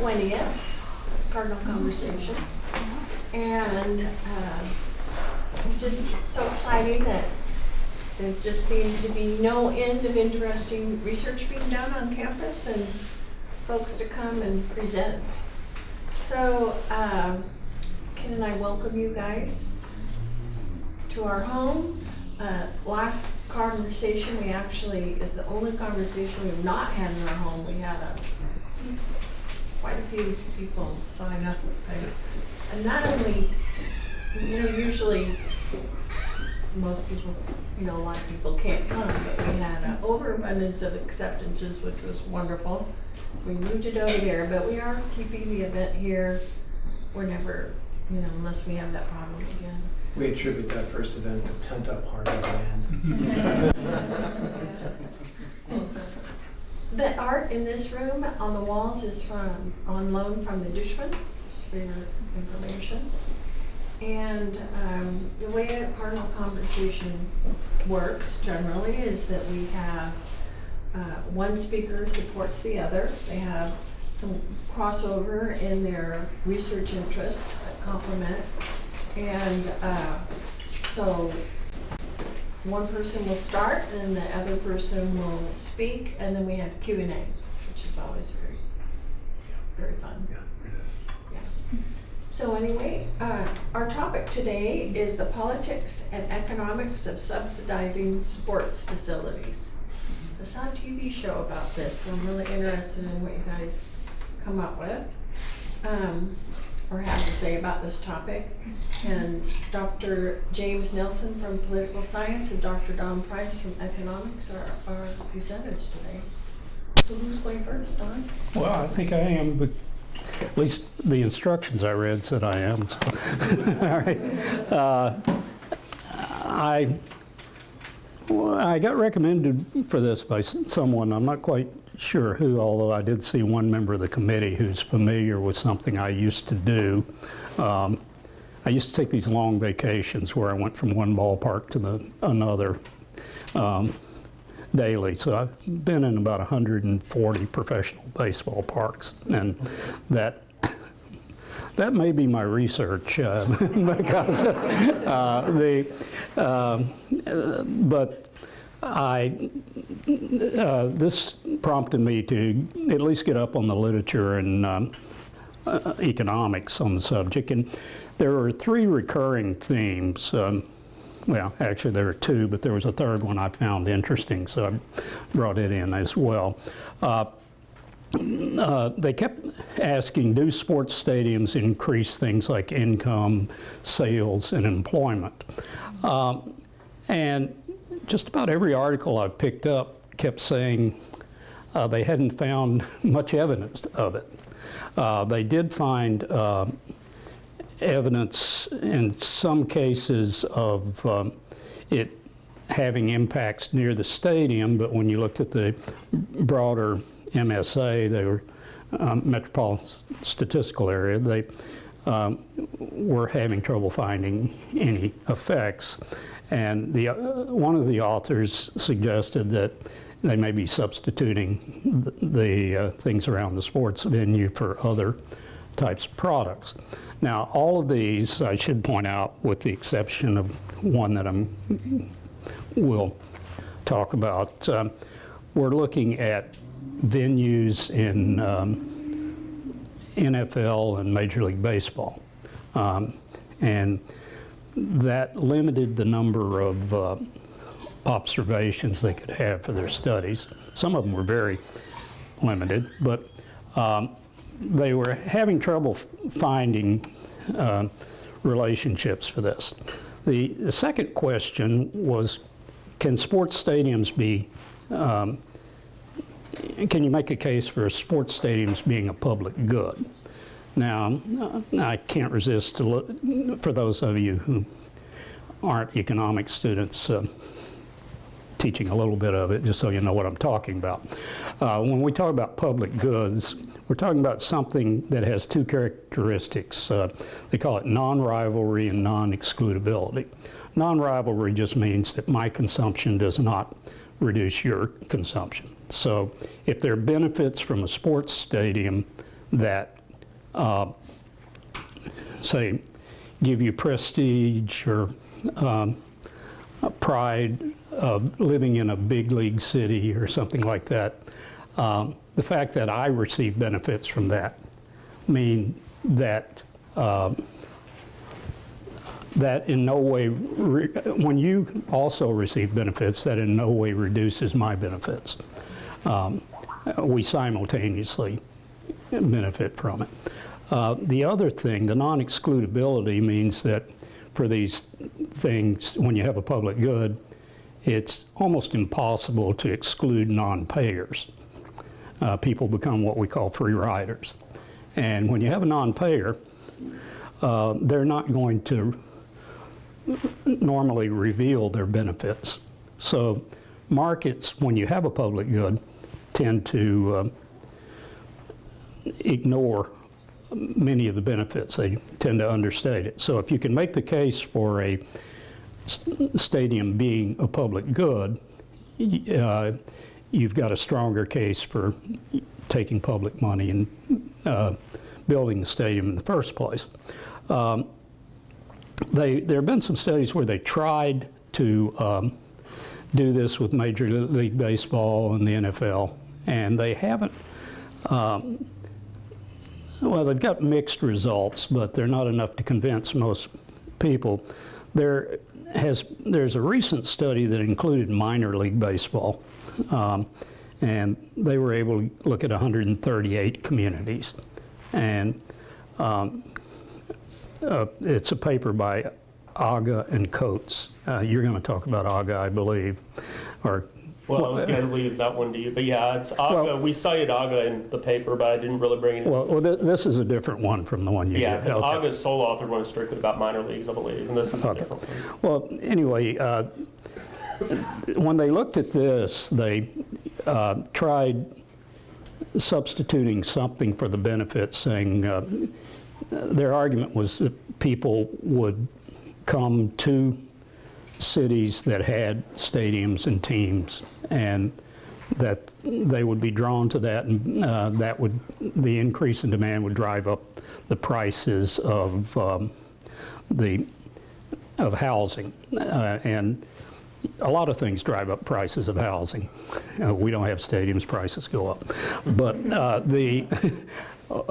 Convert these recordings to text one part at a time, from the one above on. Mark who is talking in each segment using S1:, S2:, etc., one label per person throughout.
S1: 20th Cardinal conversation. And it's just so exciting that there just seems to be no end of interesting research being done on campus and folks to come and present. So Ken and I welcome you guys to our home. Last conversation we actually is the only conversation we've not had in our home. We had quite a few people sign up, and not only, usually most people, a lot of people can't come, but we had an overabundance of acceptances, which was wonderful. We moved it over there, but we are keeping the event here. We're never, unless we have that problem again.
S2: We attribute that first event to pent-up heart demand.
S1: The art in this room on the walls is on loan from the Dushman, just for your information. And the way a Cardinal conversation works generally is that we have one speaker supports the other. They have some crossover in their research interests that complement. And so one person will start and the other person will speak, and then we have Q&A, which is always very, very fun.
S2: Yeah, it is.
S1: Yeah. So anyway, our topic today is the politics and economics of subsidizing sports facilities. I saw a TV show about this, so I'm really interested in what you guys come up with or have to say about this topic. And Dr. James Nelson from Political Science and Dr. Don Price from Economics are our presenters today. So who's going first, Don?
S3: Well, I think I am, but at least the instructions I read said I am. So. All right. I got recommended for this by someone, I'm not quite sure who, although I did see one member of the committee who's familiar with something I used to do. I used to take these long vacations where I went from one ballpark to another daily. So I've been in about 140 professional baseball parks, and that may be my research because this prompted me to at least get up on the literature and economics on the subject, and there are three recurring themes. Well, actually there are two, but there was a third one I found interesting, so I brought it in as well. They kept asking, do sports stadiums increase things like income, sales, and employment? And just about every article I picked up kept saying they hadn't found much evidence of it. They did find evidence in some cases of it having impacts near the stadium, but when you looked at the broader MSA, they were Metropolitan Statistical Area, they were having trouble finding any effects. And one of the authors suggested that they may be substituting the things around the sports venue for other types of products. Now, all of these, I should point out, with the exception of one that we'll talk about, we're looking at venues in NFL and Major League Baseball. And that limited the number of observations they could have for their studies. Some of them were very limited, but they were having trouble finding relationships for this. The second question was, can sports stadiums be, can you make a case for sports stadiums being a public good? Now, I can't resist to look, for those of you who aren't economics students, teaching a little bit of it, just so you know what I'm talking about. When we talk about public goods, we're talking about something that has two characteristics. They call it non-rivalry and non-excludability. Non-rivalry just means that my consumption does not reduce your consumption. So if there are benefits from a sports stadium, that, say, give you prestige or pride of living in a big league city or something like that. The fact that I receive benefits from that mean that that in no way, when you also receive benefits, that in no way reduces my benefits. We simultaneously benefit from it. The other thing, the non-excludability, means that for these things, when you have a public good, it's almost impossible to exclude non-payers. People become what we call free riders. And when you have a non-payer, they're not going to normally reveal their benefits. So markets, when you have a public good, tend to ignore many of the benefits. They tend to understate it. So if you can make the case for a stadium being a public good, you've got a stronger case for taking public money and building the stadium in the first place. There have been some studies where they tried to do this with Major League Baseball and the NFL, and they haven't, well, they've got mixed results, but they're not enough to convince most people. There's a recent study that included minor league baseball, and they were able to look at 138 communities. And it's a paper by Aga and Coates. You're going to talk about Aga, I believe.
S4: Well, I was going to leave that one to you, but yeah, it's Aga.
S3: Well,
S4: we cited Aga in the paper, but I didn't really bring it.
S3: Well, this is a different one from the one you
S4: Yeah,
S3: did.
S4: because
S3: Okay.
S4: Aga's sole authored one is strictly about minor leagues, I believe, and this is a
S3: Okay.
S4: different one.
S3: Well, anyway, when they looked at this, they tried substituting something for the benefits, saying their argument was that people would come to cities that had stadiums and teams, and that they would be drawn to that, and the increase in demand would drive up the prices of housing, and a lot of things drive up prices of housing. We don't have stadiums, prices go up, but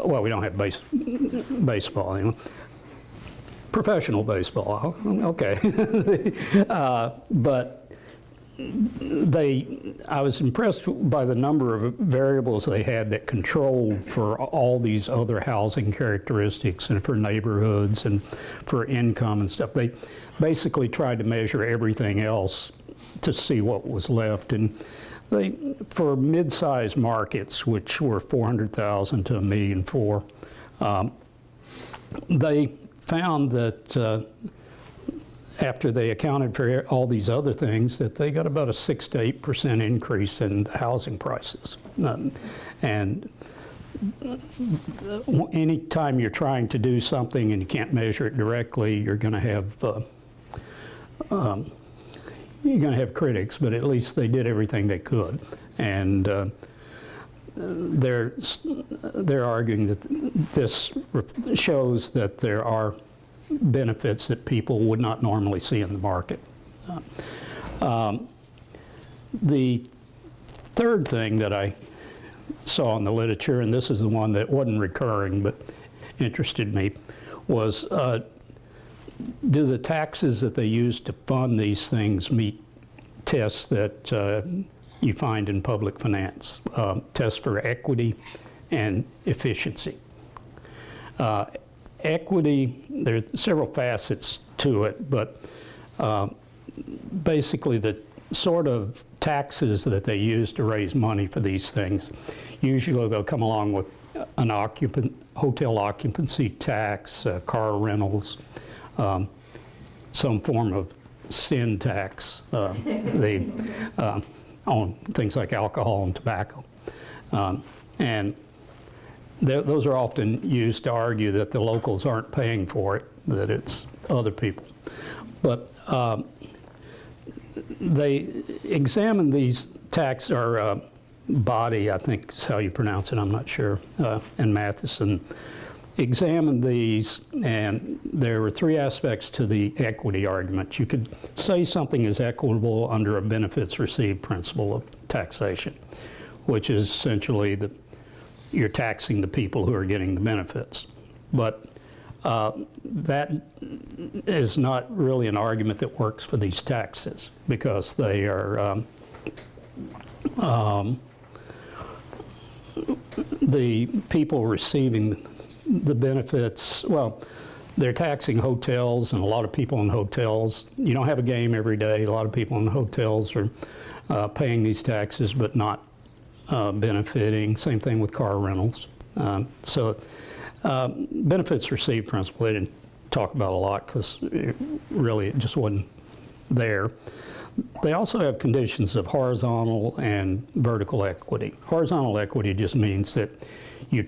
S3: well, we don't have baseball anymore. Professional baseball, okay. But I was impressed by the number of variables they had that controlled for all these other housing characteristics and for neighborhoods and for income and stuff. They basically tried to measure everything else to see what was left. And for mid-sized markets, which were 400,000 to 1,400,000, they found that after they accounted for all these other things, that they got about a 6 to 8% increase in the housing prices. And anytime you're trying to do something and you can't measure it directly, you're going to have critics, but at least they did everything they could. And they're arguing that this shows that there are benefits that people would not normally see in the market. The third thing that I saw in the literature, and this is the one that wasn't recurring but interested me, was do the taxes that they use to fund these things meet tests that you find in public finance, tests for equity and efficiency. Equity, there are several facets to it, but basically the sort of taxes that they use to raise money for these things, usually they'll come along with an hotel occupancy tax, car rentals, some form of sin tax, on things like alcohol and tobacco. And those are often used to argue that the locals aren't paying for it, that it's other people. But they examine these body, I think is how you pronounce it, I'm not sure, and Matheson, examined these, and there were three aspects to the equity argument. You could say something is equitable under a benefits received principle of taxation, which is essentially that you're taxing the people who are getting the benefits. But that is not really an argument that works for these taxes, because they are the people receiving the benefits, well, they're taxing hotels and a lot of people in hotels. You don't have a game every day. A lot of people in hotels are paying these taxes but not benefiting. Same thing with car rentals. Benefits received principle, they didn't talk about a lot because really it just wasn't there. They also have conditions of horizontal and vertical equity. Horizontal equity just means that you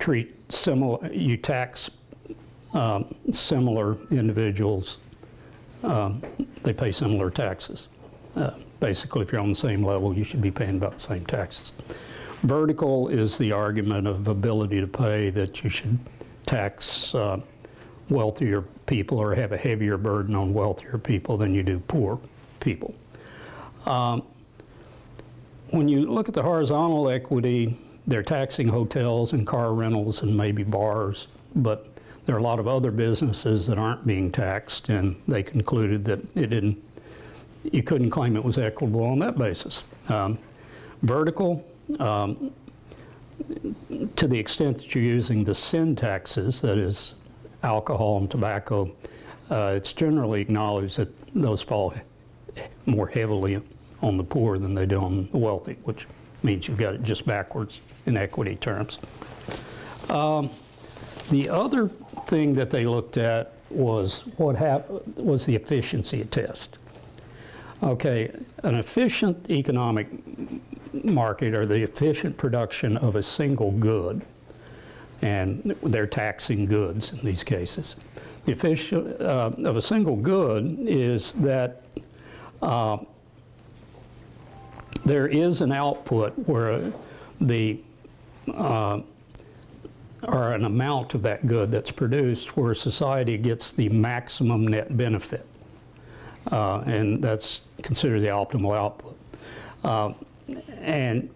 S3: tax similar individuals, they pay similar taxes. Basically, if you're on the same level, you should be paying about the same taxes. Vertical is the argument of ability to pay, that you should tax wealthier people or have a heavier burden on wealthier people than you do poor people. When you look at the horizontal equity, they're taxing hotels and car rentals and maybe bars, but there are a lot of other businesses that aren't being taxed, and they concluded that you couldn't claim it was equitable on that basis. Vertical, to the extent that you're using the sin taxes, that is alcohol and tobacco, it's generally acknowledged that those fall more heavily on the poor than they do on the wealthy, which means you've got it just backwards in equity terms. The other thing that they looked at was was the efficiency test. Okay, an efficient economic market, or the efficient production of a single good, and they're taxing goods in these cases. The efficient of a single good is that there is an output where or an amount of that good that's produced where society gets the maximum net benefit. And that's considered the optimal output. And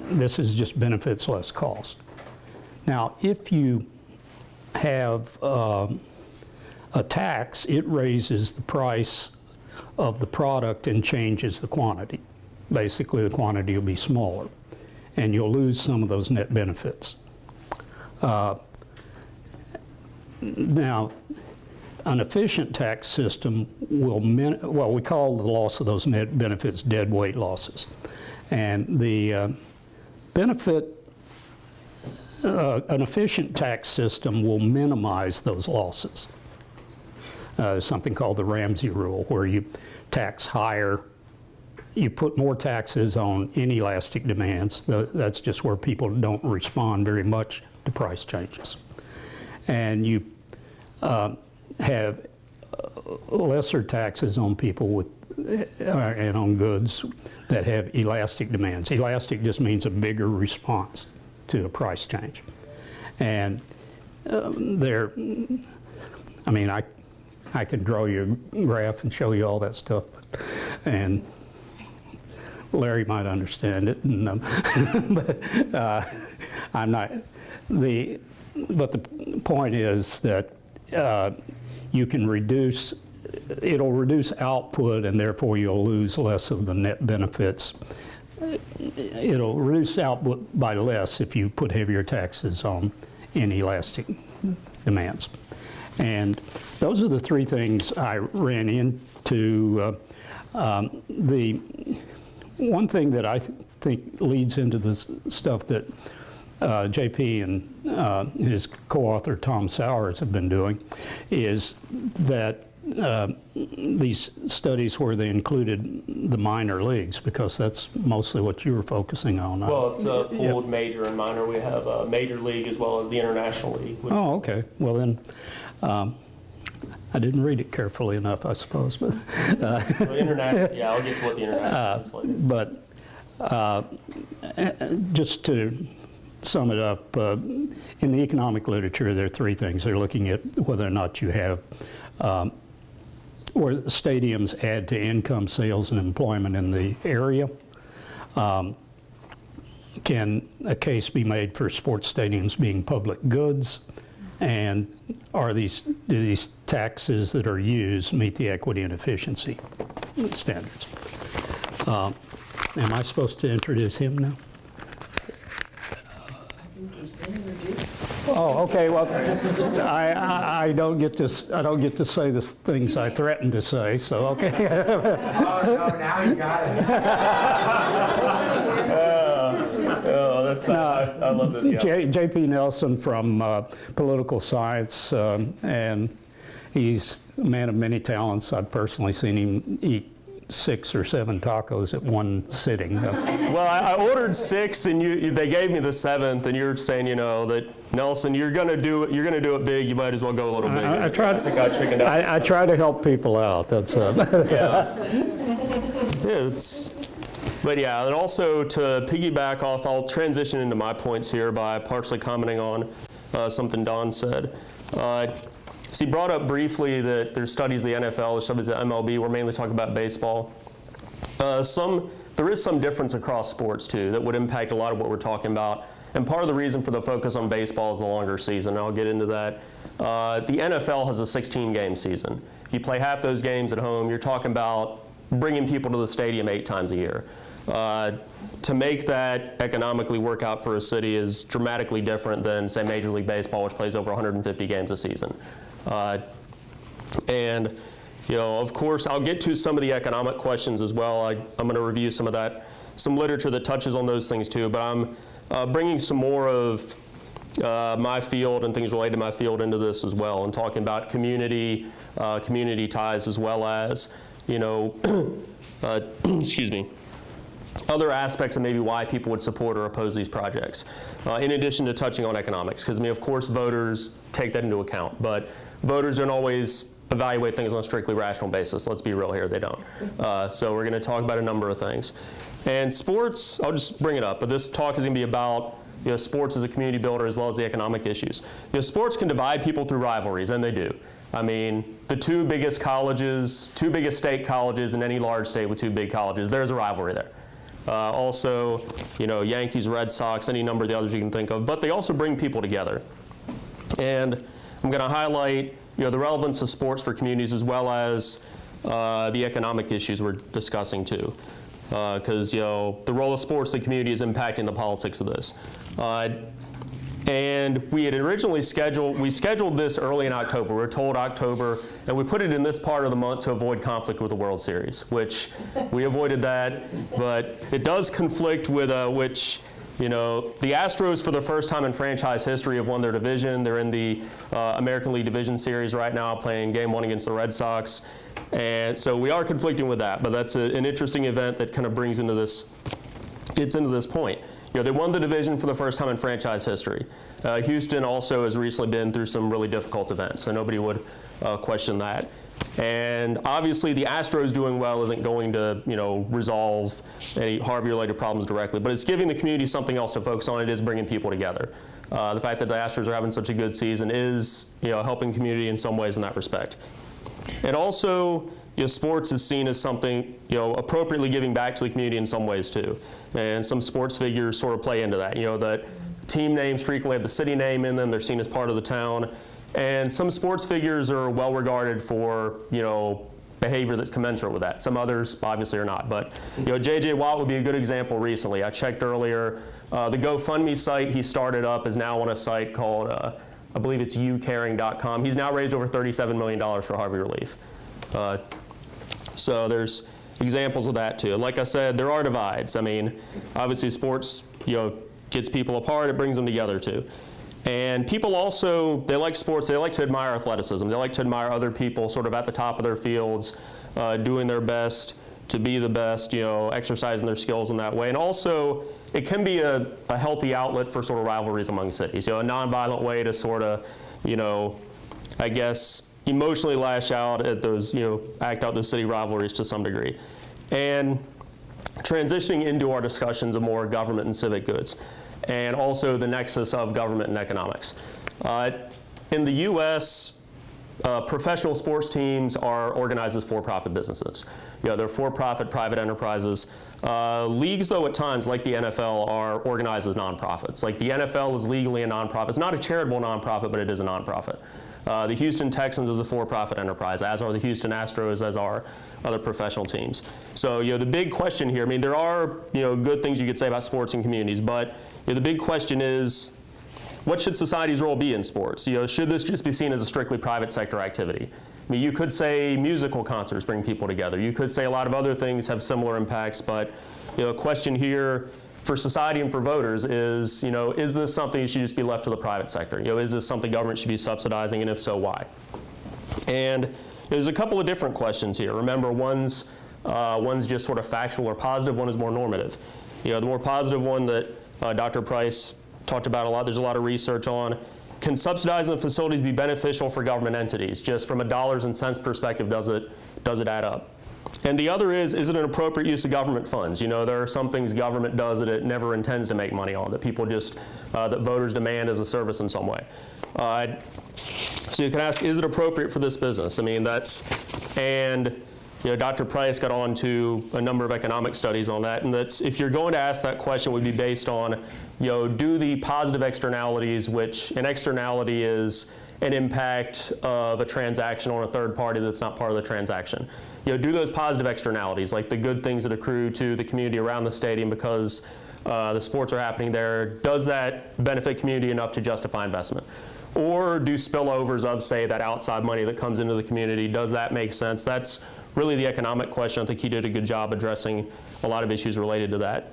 S3: this is just benefits less cost. Now, if you have a tax, it raises the price of the product and changes the quantity. Basically, the quantity will be smaller, and you'll lose some of those net benefits. Now, an efficient tax system will, we call the loss of those net benefits dead weight losses. And the an efficient tax system will minimize those losses. Something called the Ramsey rule, where you tax higher, you put more taxes on inelastic demands. That's just where people don't respond very much to price changes. And you have lesser taxes on people with and on goods that have elastic demands. Elastic just means a bigger response to a price change. And I mean, I could draw you a graph and show you all that stuff, and Larry might understand it, and, but I'm not. But the point is that you can reduce, it'll reduce output, and therefore you'll lose less of the net benefits. It'll reduce output by less if you put heavier taxes on inelastic demands. And those are the three things I ran into. The one thing that I think leads into the stuff that JP and his co-author Tom Sowers have been doing is that these studies where they included the minor leagues, because that's mostly what you were focusing on.
S4: Well, it's a pooled major and minor. We have a major league as well as the international league.
S3: Oh, okay. Well then, I didn't read it carefully enough, I suppose. But
S4: Well, international, yeah, I'll get to what the international is like.
S3: But Just to sum it up, in the economic literature, there are three things. They're looking at whether or not you have, or stadiums add to income, sales, and employment in the area. Can a case be made for sports stadiums being public goods? And do these taxes that are used meet the equity and efficiency standards? Am I supposed to introduce him now? Oh, okay. Well, I don't get to say the things I threatened to say. So okay.
S5: Oh, no, now you got it.
S4: I love this guy.
S3: J.P. Nelson from Political Science, and he's a man of many talents. I've personally seen him eat 6 or 7 tacos at one sitting.
S4: Well, I ordered 6, and they gave me the 7th, and you're saying, that Nelson, you're gonna do it big. You might as well go a little bigger.
S3: I try to help people out. That's
S4: But yeah, and also to piggyback off, I'll transition into my points here by partially commenting on something Don said. So he brought up briefly that there's studies of the NFL, there's studies of the MLB. We're mainly talking about baseball. There is some difference across sports too that would impact a lot of what we're talking about. And part of the reason for the focus on baseball is the longer season. I'll get into that. The NFL has a 16-game season. If you play half those games at home, you're talking about bringing people to the stadium 8 times a year. To make that economically work out for a city is dramatically different than, say, Major League Baseball, which plays over 150 games a season. And, of course, I'll get to some of the economic questions as well. I'm going to review some literature that touches on those things too, but I'm bringing some more of my field and things related to my field into this as well, and talking about community ties as well as, excuse me, other aspects of maybe why people would support or oppose these projects, in addition to touching on economics. Because, of course, voters take that into account, but voters don't always evaluate things on a strictly rational basis. Let's be real here, they don't. So we're going to talk about a number of things. And sports, I'll just bring it up, but this talk is going to be about sports as a community builder as well as the economic issues. Sports can divide people through rivalries, and they do. I mean, the 2 biggest state colleges in any large state with 2 big colleges, there's a rivalry there. Also, Yankees, Red Sox, any number of the others you can think of, but they also bring people together. And I'm going to highlight, the relevance of sports for communities as well as the economic issues we're discussing too. Because, the role of sports in the community is impacting the politics of this. And we had originally scheduled this early in October. We were told October, and we put it in this part of the month to avoid conflict with the World Series, which we avoided that, but it does conflict with the Astros for the first time in franchise history have won their division. They're in the American League Division Series right now, playing Game 1 against the Red Sox. And so we are conflicting with that, but that's an interesting event that kind of gets into this point. They won the division for the first time in franchise history. Houston also has recently been through some really difficult events, so nobody would question that. And obviously the Astros doing well isn't going to, resolve any Harvey-related problems directly, but it's giving the community something else to focus on. It is bringing people together. The fact that the Astros are having such a good season is, helping the community in some ways in that respect. And also, sports is seen as something, appropriately giving back to the community in some ways too. And some sports figures sort of play into that. That team names frequently have the city name in them. They're seen as part of the town. And some sports figures are well regarded for, behavior that's commensurate with that. Some others obviously are not. But, J.J. Watt would be a good example recently. I checked earlier. The GoFundMe site he started up is now on a site called, I believe it's youcaring.com. He's now raised over $37 million for Harvey relief. So there's examples of that too. Like I said, there are divides. I mean, obviously sports, gets people apart, it brings them together too. And people also, they like sports, they like to admire athleticism. They like to admire other people sort of at the top of their fields, doing their best to be the best, exercising their skills in that way. And also, it can be a healthy outlet for sort of rivalries among cities, a nonviolent way to sort of, I guess, emotionally lash out at those, act out those city rivalries to some degree. And transitioning into our discussions of more government and civic goods, and also the nexus of government and economics. In the U.S., professional sports teams are organized as for-profit businesses. They're for-profit private enterprises. Leagues, though, at times, like the NFL, are organized as nonprofits. Like the NFL is legally a nonprofit. It's not a charitable nonprofit, but it is a nonprofit. The Houston Texans is a for-profit enterprise, as are the Houston Astros, as are other professional teams. So, the big question here, I mean, there are, good things you could say about sports and communities, but the big question is, what should society's role be in sports? Should this just be seen as a strictly private sector activity? I mean, you could say musical concerts bring people together. You could say a lot of other things have similar impacts, but the question here for society and for voters is, is this something that should just be left to the private sector? Is this something government should be subsidizing, and if so, why? And there's a couple of different questions here. Remember, one's just sort of factual or positive, one is more normative. The more positive one that Dr. Price talked about a lot, there's a lot of research on, can subsidizing the facilities be beneficial for government entities? Just from a dollars and cents perspective, does it add up? And the other is it an appropriate use of government funds? There are some things government does that it never intends to make money on, that people just, that voters demand as a service in some way. So you can ask, is it appropriate for this business? I mean, Dr. Price got on to a number of economic studies on that, and that's, if you're going to ask that question, it would be based on, do the positive externalities, which an externality is an impact of a transaction on a third party that's not part of the transaction. Do those positive externalities, like the good things that accrue to the community around the stadium because the sports are happening there, does that benefit community enough to justify investment? Or do spillovers of, say, that outside money that comes into the community, does that make sense? That's really the economic question. I think he did a good job addressing a lot of issues related to that.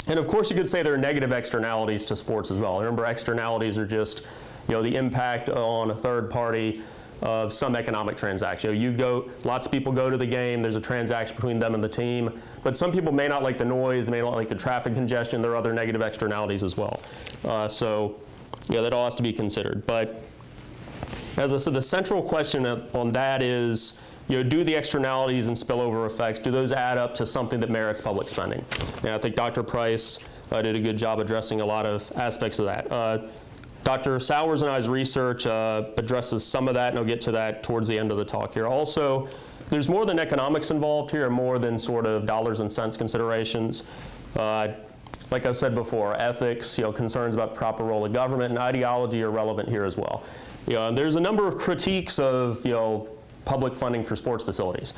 S4: And of course, you could say there are negative externalities to sports as well. Remember, externalities are just, the impact on a third party of some economic transaction. Lots of people go to the game, there's a transaction between them and the team, but some people may not like the noise, they may not like the traffic congestion, there are other negative externalities as well. That all has to be considered. But as I said, the central question on that is, do the externalities and spillover effects, do those add up to something that merits public spending? And I think Dr. Price did a good job addressing a lot of aspects of that. Dr. Sowers and I's research addresses some of that, and I'll get to that towards the end of the talk here. Also, there's more than economics involved here, more than sort of dollars and cents considerations. Like I've said before, ethics, concerns about proper role of government, and ideology are relevant here as well. There's a number of critiques of, public funding for sports facilities.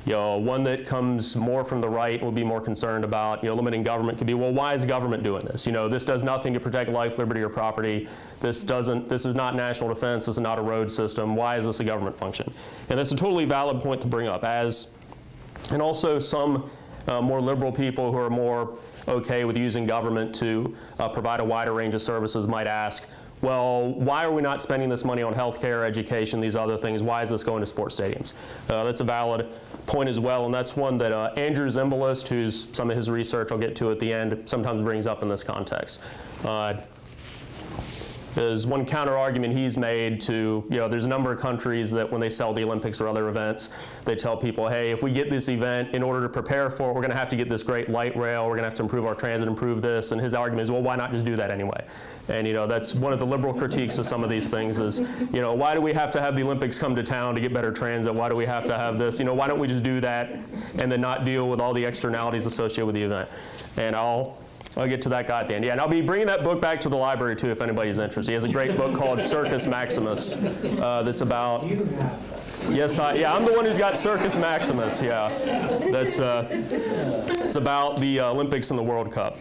S4: One that comes more from the right would be more concerned about, limiting government could be, well, why is government doing this? This does nothing to protect life, liberty, or property. This is not national defense. This is not a road system. Why is this a government function? And that's a totally valid point to bring up. And also some more liberal people who are more okay with using government to provide a wider range of services might ask, well, why are we not spending this money on healthcare, education, these other things? Why is this going to sports stadiums? That's a valid point as well, and that's one that Andrew Zimbalist, who's some of his research I'll get to at the end, sometimes brings up in this context. There's one counter argument he's made to, there's a number of countries that when they sell the Olympics or other events, they tell people, hey, if we get this event, in order to prepare for it, we're going to have to get this great light rail, we're going to have to improve our transit, improve this, and his argument is, well, why not just do that anyway? And that's one of the liberal critiques of some of these things is, why do we have to have the Olympics come to town to get better transit? Why do we have to have this? Why don't we just do that and then not deal with all the externalities associated with the event? And I'll get to that guy at the end. Yeah, and I'll be bringing that book back to the library, too, if anybody's interested. He has a great book called Circus Maximus that's about... Yes, I'm the one who's got Circus Maximus, yeah. It's about the Olympics and the World Cup.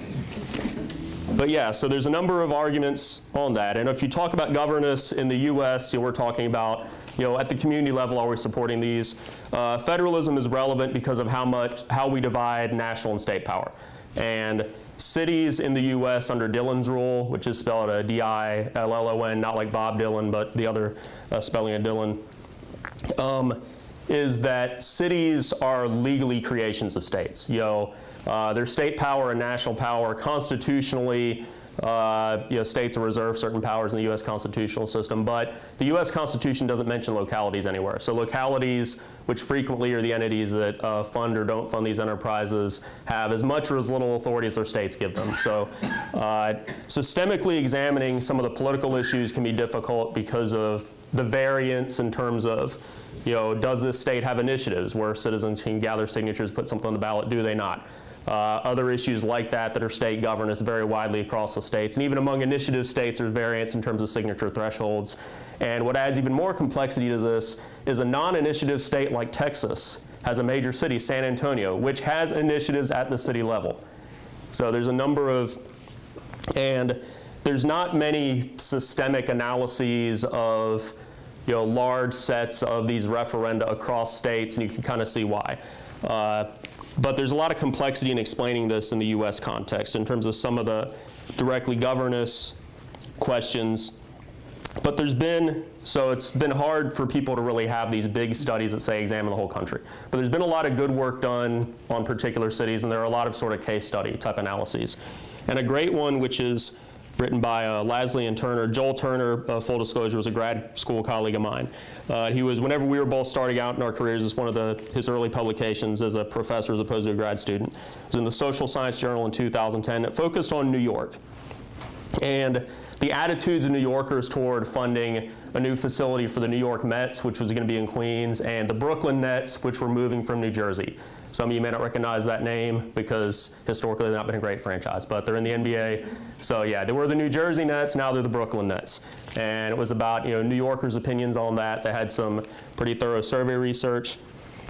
S4: But yeah, so there's a number of arguments on that. And if you talk about governance in the U.S., we're talking about, at the community level, are we supporting these? Federalism is relevant because of how we divide national and state power. And cities in the U.S. under Dillon's rule, which is spelled D-I-L-L-O-N, not like Bob Dylan, but the other spelling of Dillon, is that cities are legally creations of states. There's state power and national power. Constitutionally, States are reserved certain powers in the U.S. constitutional system, but the U.S. Constitution doesn't mention localities anywhere. So localities, which frequently are the entities that fund or don't fund these enterprises, have as much or as little authority as their states give them. So systemically examining some of the political issues can be difficult because of the variance in terms of, does this state have initiatives where citizens can gather signatures, put something on the ballot, do they not? Other issues like that are state governance vary widely across the states. And even among initiative states, there's variance in terms of signature thresholds. And what adds even more complexity to this is a non-initiative state like Texas has a major city, San Antonio, which has initiatives at the city level. So there's a number of, and there's not many systemic analyses of large sets of these referenda across states, and you can kind of see why. But there's a lot of complexity in explaining this in the U.S. context in terms of some of the directly governance questions. But it's been hard for people to really have these big studies that say examine the whole country. But there's been a lot of good work done on particular cities, and there are a lot of sort of case study type analyses. And a great one, which is written by Lasley and Turner. Joel Turner, full disclosure, was a grad school colleague of mine. He was, whenever we were both starting out in our careers, it's one of his early publications as a professor as opposed to a grad student. It was in the Social Science Journal in 2010. It focused on New York and the attitudes of New Yorkers toward funding a new facility for the New York Mets, which was going to be in Queens, and the Brooklyn Nets, which were moving from New Jersey. Some of you may not recognize that name because historically they've not been a great franchise, but they're in the NBA. So yeah, they were the New Jersey Nets, now they're the Brooklyn Nets. And it was about New Yorkers' opinions on that. They had some pretty thorough survey research.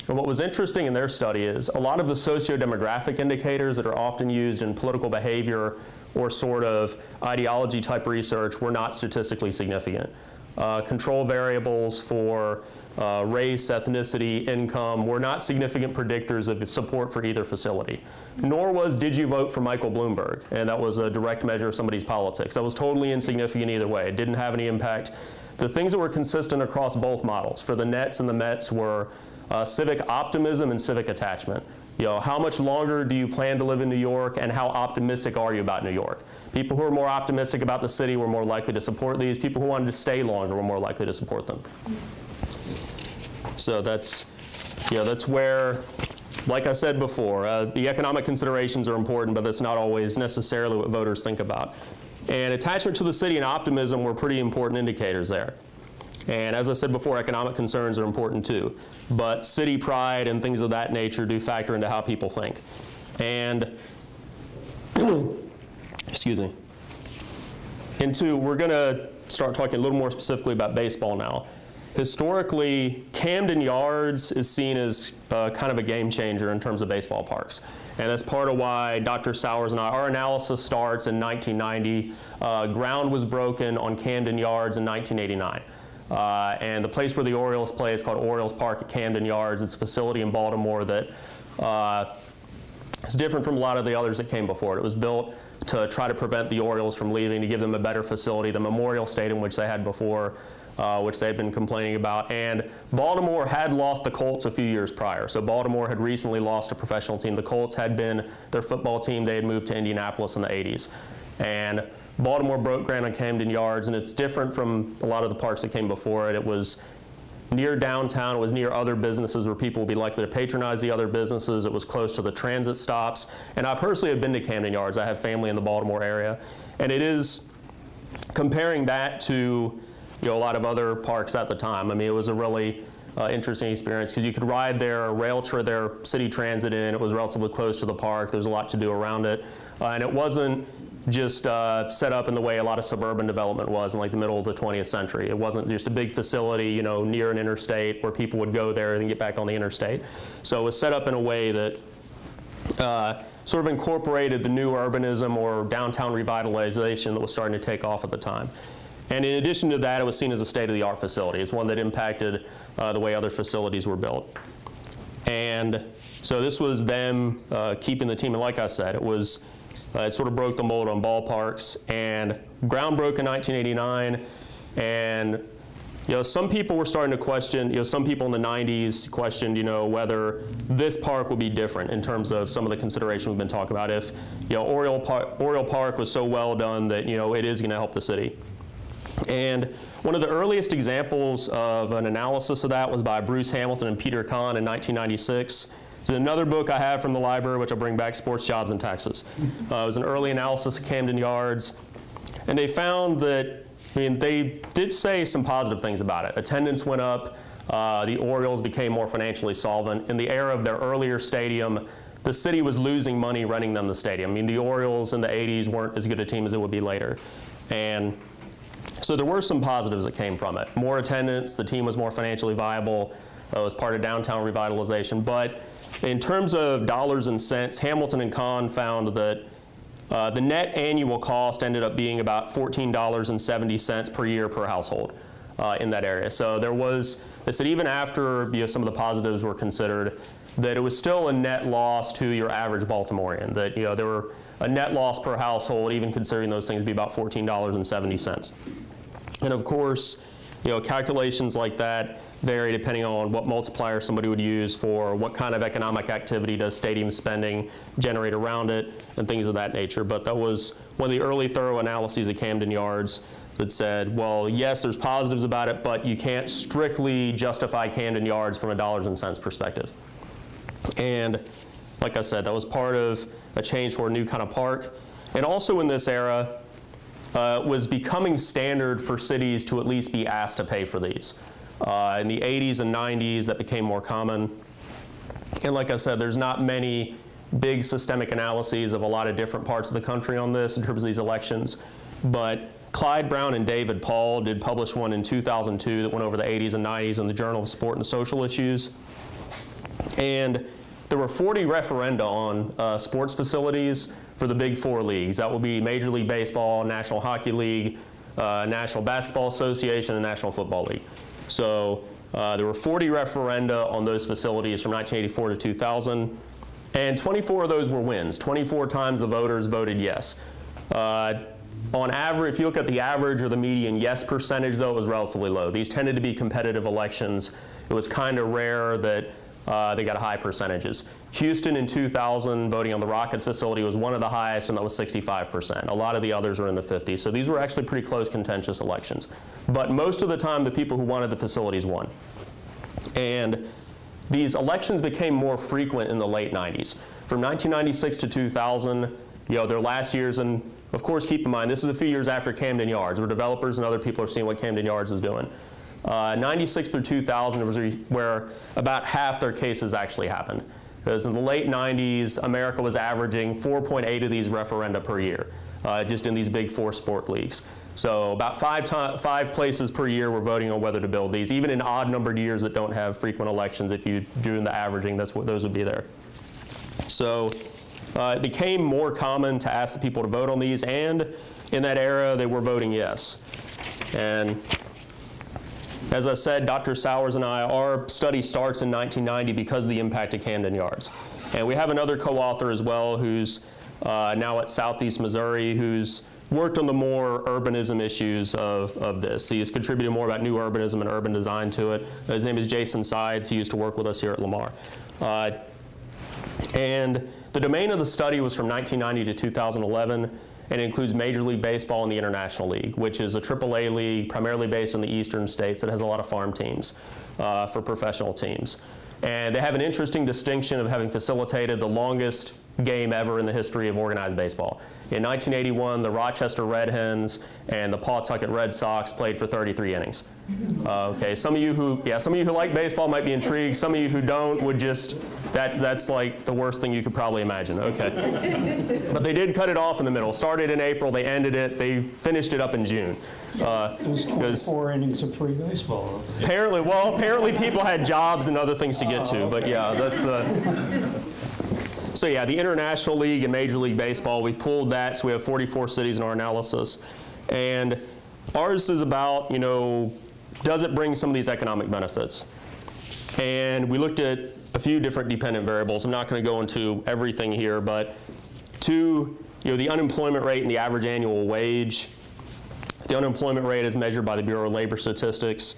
S4: And what was interesting in their study is a lot of the socio-demographic indicators that are often used in political behavior or sort of ideology type research were not statistically significant. Control variables for race, ethnicity, income were not significant predictors of support for either facility. Nor was, did you vote for Michael Bloomberg? And that was a direct measure of somebody's politics. That was totally insignificant either way. It didn't have any impact. The things that were consistent across both models for the Nets and the Mets were civic optimism and civic attachment. How much longer do you plan to live in New York, and how optimistic are you about New York? People who are more optimistic about the city were more likely to support these. People who wanted to stay longer were more likely to support them. So that's where, like I said before, the economic considerations are important, but that's not always necessarily what voters think about. And attachment to the city and optimism were pretty important indicators there. And as I said before, economic concerns are important too. But city pride and things of that nature do factor into how people think. And, excuse me. And two, we're going to start talking a little more specifically about baseball now. Historically, Camden Yards is seen as kind of a game changer in terms of baseball parks. And that's part of why Dr. Sowers and our analysis starts in 1990. Ground was broken on Camden Yards in 1989. And the place where the Orioles play is called Orioles Park at Camden Yards. It's a facility in Baltimore that is different from a lot of the others that came before it. It was built to try to prevent the Orioles from leaving, to give them a better facility, the Memorial Stadium, which they had before, which they'd been complaining about. And Baltimore had lost the Colts a few years prior. So Baltimore had recently lost a professional team. The Colts had been their football team. They had moved to Indianapolis in the 80s. And Baltimore broke ground on Camden Yards, and it's different from a lot of the parks that came before it. It was near downtown. It was near other businesses where people would be likely to patronize the other businesses. It was close to the transit stops. And I personally have been to Camden Yards. I have family in the Baltimore area. And it is, comparing that to a lot of other parks at the time, I mean, it was a really interesting experience because you could ride their city transit in. It was relatively close to the park. There's a lot to do around it. And it wasn't just set up in the way a lot of suburban development was in like the middle of the 20th century. It wasn't just a big facility, near an interstate where people would go there and get back on the interstate. So it was set up in a way that sort of incorporated the new urbanism or downtown revitalization that was starting to take off at the time. And in addition to that, it was seen as a state-of-the-art facility. It's one that impacted the way other facilities were built. And so this was them keeping the team. And like I said, it sort of broke the mold on ballparks, and ground broke in 1989, and some people were starting to question, some people in the 90s questioned, whether this park would be different in terms of some of the consideration we've been talking about. If, Oriole Park was so well done that, it is going to help the city. And one of the earliest examples of an analysis of that was by Bruce Hamilton and Peter Kahn in 1996. It's another book I have from the library, which I'll bring back, Sports, Jobs, and Taxes. It was an early analysis of Camden Yards. And they found that, they did say some positive things about it. Attendance went up. The Orioles became more financially solvent. In the era of their earlier stadium, the city was losing money renting them the stadium. The Orioles in the 80s weren't as good a team as it would be later. And so there were some positives that came from it. More attendance, the team was more financially viable. It was part of downtown revitalization. But in terms of dollars and cents, Hamilton and Kahn found that the net annual cost ended up being about $14.70 per year per household in that area. So they said even after some of the positives were considered, that it was still a net loss to your average Baltimorean, that there were a net loss per household, even considering those things, to be about $14.70. And of course, calculations like that vary depending on what multiplier somebody would use for what kind of economic activity does stadium spending generate around it and things of that nature. But that was one of the early thorough analyses of Camden Yards that said, well, yes, there's positives about it, but you can't strictly justify Camden Yards from a dollars and cents perspective. And like I said, that was part of a change for a new kind of park. And also in this era, was becoming standard for cities to at least be asked to pay for these. In the 80s and 90s, that became more common. And like I said, there's not many big systemic analyses of a lot of different parts of the country on this in terms of these elections. But Clyde Brown and David Paul did publish one in 2002 that went over the 80s and 90s in the Journal of Sport and Social Issues. And there were 40 referenda on sports facilities for the big four leagues. That would be Major League Baseball, National Hockey League, National Basketball Association, and National Football League. So there were 40 referenda on those facilities from 1984 to 2000, and 24 of those were wins. 24 times the voters voted yes. On average, if you look at the average or the median yes percentage, though, it was relatively low. These tended to be competitive elections. It was kind of rare that they got high percentages. Houston in 2000, voting on the Rockets facility was one of the highest, and that was 65%. A lot of the others were in the 50s. So these were actually pretty close, contentious elections. But most of the time, the people who wanted the facilities won. And these elections became more frequent in the late 90s. From 1996 to 2000, their last years, and of course, keep in mind, this is a few years after Camden Yards, where developers and other people are seeing what Camden Yards is doing. 96 through 2000 was where about half their cases actually happened. Because in the late 90s, America was averaging 4.8 of these referenda per year, just in these big four sport leagues. So about five places per year were voting on whether to build these. Even in odd numbered years that don't have frequent elections, if you do the averaging, those would be there. So it became more common to ask the people to vote on these, and in that era, they were voting yes. And as I said, Dr. Sowers and our study starts in 1990 because of the impact of Camden Yards. And we have another co-author as well who's now at Southeast Missouri, who's worked on the more urbanism issues of this. He has contributed more about new urbanism and urban design to it. His name is Jason Sides. He used to work with us here at Lamar. And the domain of the study was from 1990 to 2011. And it includes Major League Baseball and the International League, which is a AAA league primarily based in the eastern states that has a lot of farm teams for professional teams. And they have an interesting distinction of having facilitated the longest game ever in the history of organized baseball. In 1981, the Rochester Red Hens and the Pawtucket Red Sox played for 33 innings. Okay, some of you who like baseball might be intrigued. Some of you who don't would just, that's like the worst thing you could probably imagine. Okay, but they did cut it off in the middle. Started in April, they ended it, they finished it up in June.
S3: It was 24 innings of free baseball.
S4: Apparently people had jobs and other things to get to, but yeah, that's the. So yeah, the International League and Major League Baseball, we pulled that, so we have 44 cities in our analysis. And ours is about, does it bring some of these economic benefits? And we looked at a few different dependent variables. I'm not going to go into everything here, but the unemployment rate and the average annual wage. The unemployment rate is measured by the Bureau of Labor Statistics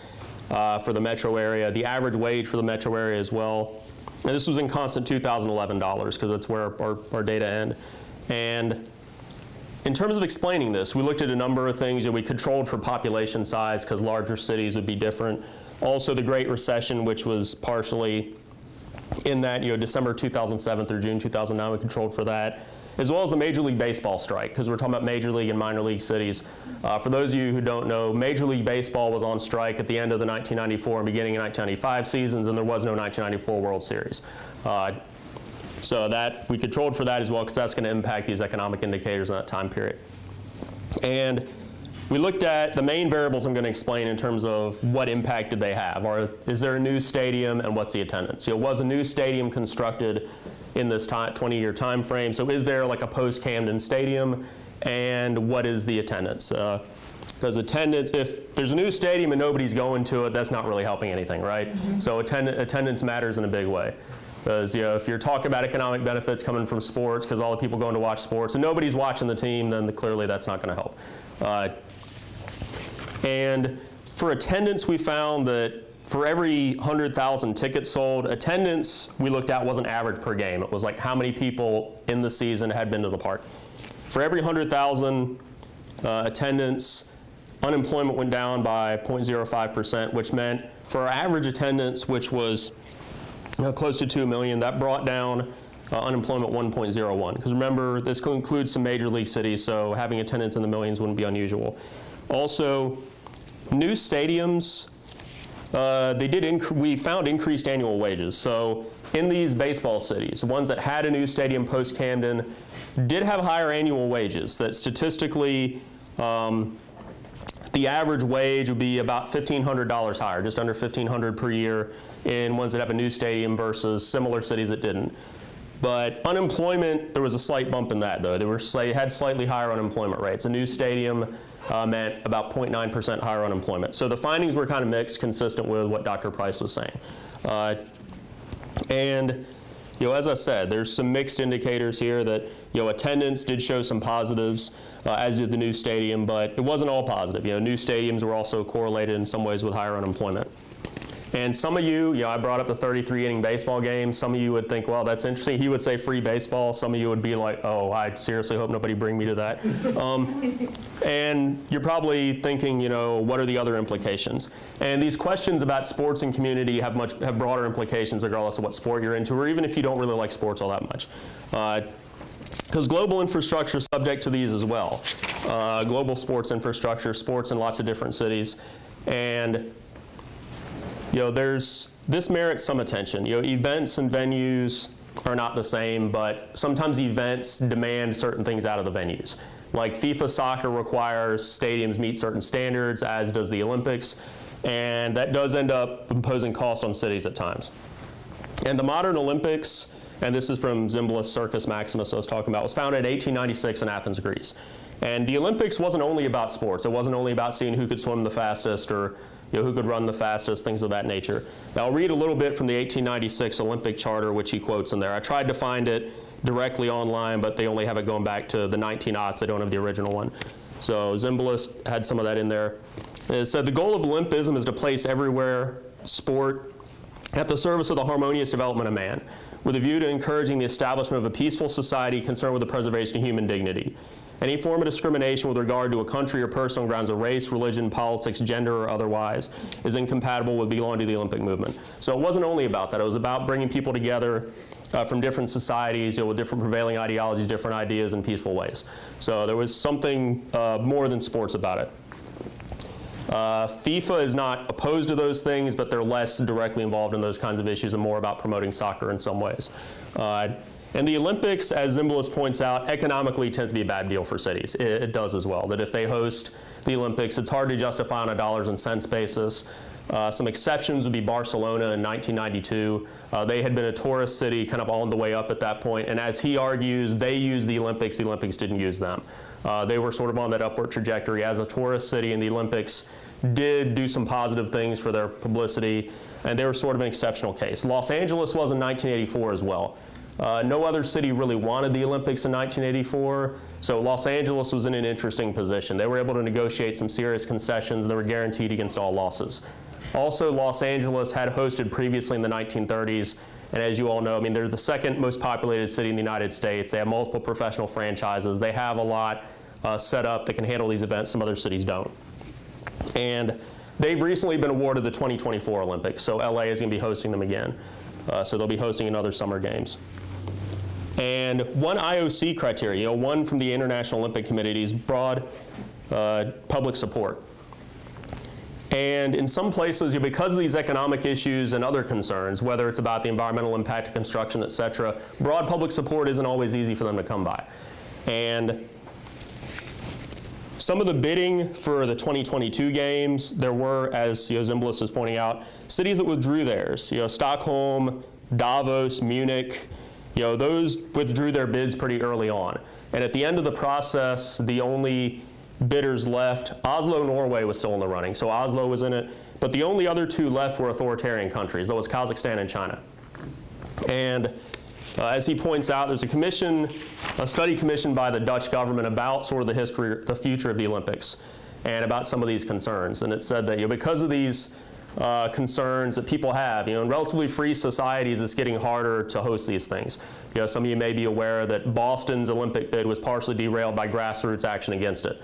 S4: for the metro area, the average wage for the metro area as well. And this was in constant 2011 dollars, because that's where our data end. And in terms of explaining this, we looked at a number of things. We controlled for population size, because larger cities would be different. Also the Great Recession, which was partially in that, December 2007 through June 2009, we controlled for that, as well as the Major League Baseball strike, because we're talking about major league and minor league cities. For those of you who don't know, Major League Baseball was on strike at the end of the 1994 and beginning of 1995 seasons, and there was no 1994 World Series. So that we controlled for that as well, because that's going to impact these economic indicators in that time period. And we looked at the main variables I'm going to explain in terms of what impact did they have. Is there a new stadium, and what's the attendance? Was a new stadium constructed in this 20-year time frame? So is there like a post-Camden stadium, and what is the attendance? Because attendance, if there's a new stadium and nobody's going to it, that's not really helping anything, right? Mm-hmm. So attendance matters in a big way. Because if you're talking about economic benefits coming from sports, because all the people going to watch sports, and nobody's watching the team, then clearly that's not going to help. And for attendance, we found that for every 100,000 tickets sold, attendance we looked at wasn't average per game. It was like how many people in the season had been to the park. For every 100,000 attendance, unemployment went down by 0.05%, which meant for our average attendance, which was close to 2 million, that brought down unemployment 1.01. Because remember, this includes some major league cities, so having attendance in the millions wouldn't be unusual. Also, new stadiums, we found increased annual wages. So in these baseball cities, the ones that had a new stadium post-Camden did have higher annual wages. That statistically, the average wage would be about $1,500 higher, just under $1,500 per year in ones that have a new stadium versus similar cities that didn't. But unemployment, there was a slight bump in that, though. They had slightly higher unemployment rates. A new stadium meant about 0.9% higher unemployment. So the findings were kind of mixed, consistent with what Dr. Price was saying. And as I said, there's some mixed indicators here that attendance did show some positives, as did the new stadium, but it wasn't all positive. New stadiums were also correlated in some ways with higher unemployment. And some of you, I brought up the 33-inning baseball game. Some of you would think, well, that's interesting. He would say free baseball. Some of you would be like, oh, I seriously hope nobody bring me to that. And you're probably thinking, what are the other implications? And these questions about sports and community have broader implications regardless of what sport you're into, or even if you don't really like sports all that much. Because global infrastructure is subject to these as well. Global sports infrastructure, sports in lots of different cities. And this merits some attention. Events and venues are not the same, but sometimes events demand certain things out of the venues. Like FIFA soccer requires stadiums meet certain standards, as does the Olympics, and that does end up imposing cost on cities at times. And the modern Olympics, and this is from Zimbalist Circus Maximus I was talking about, was founded in 1896 in Athens, Greece. And the Olympics wasn't only about sports. It wasn't only about seeing who could swim the fastest or who could run the fastest, things of that nature. Now, I'll read a little bit from the 1896 Olympic Charter, which he quotes in there. I tried to find it directly online, but they only have it going back to the 1900s. They don't have the original one. So Zimbalist had some of that in there. And it said, the goal of Olympism is to place everywhere sport at the service of the harmonious development of man, with a view to encouraging the establishment of a peaceful society concerned with the preservation of human dignity. Any form of discrimination with regard to a country or person on grounds of race, religion, politics, gender, or otherwise is incompatible with belonging to the Olympic movement. So it wasn't only about that. It was about bringing people together from different societies, with different prevailing ideologies, different ideas in peaceful ways. So there was something more than sports about it. FIFA is not opposed to those things, but they're less directly involved in those kinds of issues and more about promoting soccer in some ways. And the Olympics, as Zimbalist points out, economically tends to be a bad deal for cities. It does as well. That if they host the Olympics, it's hard to justify on a dollars and cents basis. Some exceptions would be Barcelona in 1992. They had been a tourist city kind of on the way up at that point, and as he argues, they used the Olympics didn't use them. They were sort of on that upward trajectory as a tourist city, and the Olympics did do some positive things for their publicity, and they were sort of an exceptional case. Los Angeles was in 1984 as well. No other city really wanted the Olympics in 1984, so Los Angeles was in an interesting position. They were able to negotiate some serious concessions, and they were guaranteed against all losses. Also, Los Angeles had hosted previously in the 1930s, and as you all know, I mean, they're the second most populated city in the United States. They have multiple professional franchises. They have a lot set up that can handle these events some other cities don't. And they've recently been awarded the 2024 Olympics, so LA is going to be hosting them again. So they'll be hosting another Summer Games. And one IOC criteria, one from the International Olympic Committee is broad public support. And in some places, because of these economic issues and other concerns, whether it's about the environmental impact of construction, et cetera, broad public support isn't always easy for them to come by. And some of the bidding for the 2022 games, there were, as Zimbalist is pointing out, cities that withdrew theirs. Stockholm, Davos, Munich, those withdrew their bids pretty early on. And at the end of the process, the only bidders left, Oslo, Norway was still in the running, so Oslo was in it, but the only other two left were authoritarian countries. That was Kazakhstan and China. And as he points out, there's a study commissioned by the Dutch government about sort of the future of the Olympics and about some of these concerns. And it said that because of these concerns that people have, in relatively free societies, it's getting harder to host these things. Some of you may be aware that Boston's Olympic bid was partially derailed by grassroots action against it.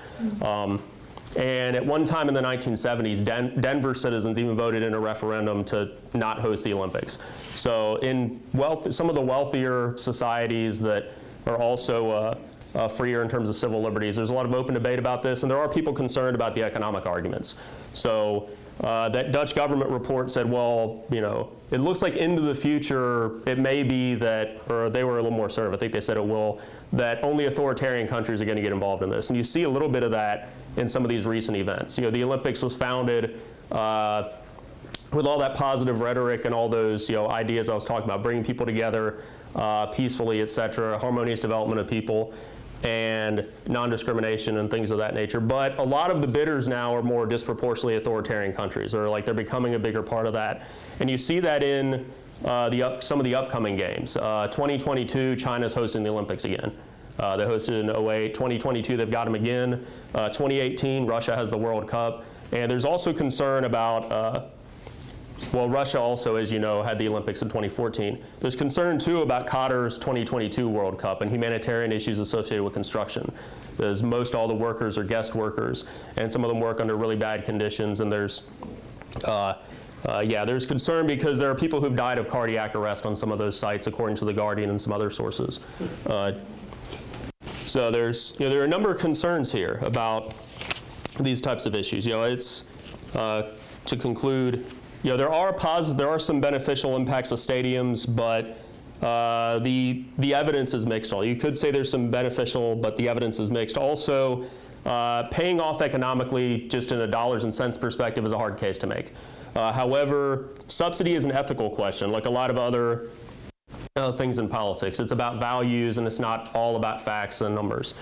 S4: And at one time in the 1970s, Denver citizens even voted in a referendum to not host the Olympics. So in some of the wealthier societies that are also freer in terms of civil liberties, there's a lot of open debate about this, and there are people concerned about the economic arguments. So that Dutch government report said, well, it looks like into the future, it may be that, or they were a little more assertive, I think they said it will, that only authoritarian countries are going to get involved in this. And you see a little bit of that in some of these recent events. The Olympics was founded with all that positive rhetoric and all those ideas I was talking about, bringing people together peacefully, et cetera, harmonious development of people, and non-discrimination and things of that nature. But a lot of the bidders now are more disproportionately authoritarian countries, or they're becoming a bigger part of that. And you see that in some of the upcoming games. 2022, China's hosting the Olympics again. They hosted in 2008. 2022, they've got them again. 2018, Russia has the World Cup. And there's also concern about Russia also, as you know, had the Olympics in 2014. There's concern, too, about Qatar's 2022 World Cup and humanitarian issues associated with construction, because most all the workers are guest workers, and some of them work under really bad conditions, and there's concern because there are people who've died of cardiac arrest on some of those sites, according to The Guardian and some other sources. So there are a number of concerns here about these types of issues. It's to conclude, there are some beneficial impacts of stadiums, but the evidence is mixed. You could say there's some beneficial, but the evidence is mixed. Also, paying off economically, just in a dollars and cents perspective, is a hard case to make. However, subsidy is an ethical question, like a lot of other things in politics. It's about values, and it's not all about facts and numbers.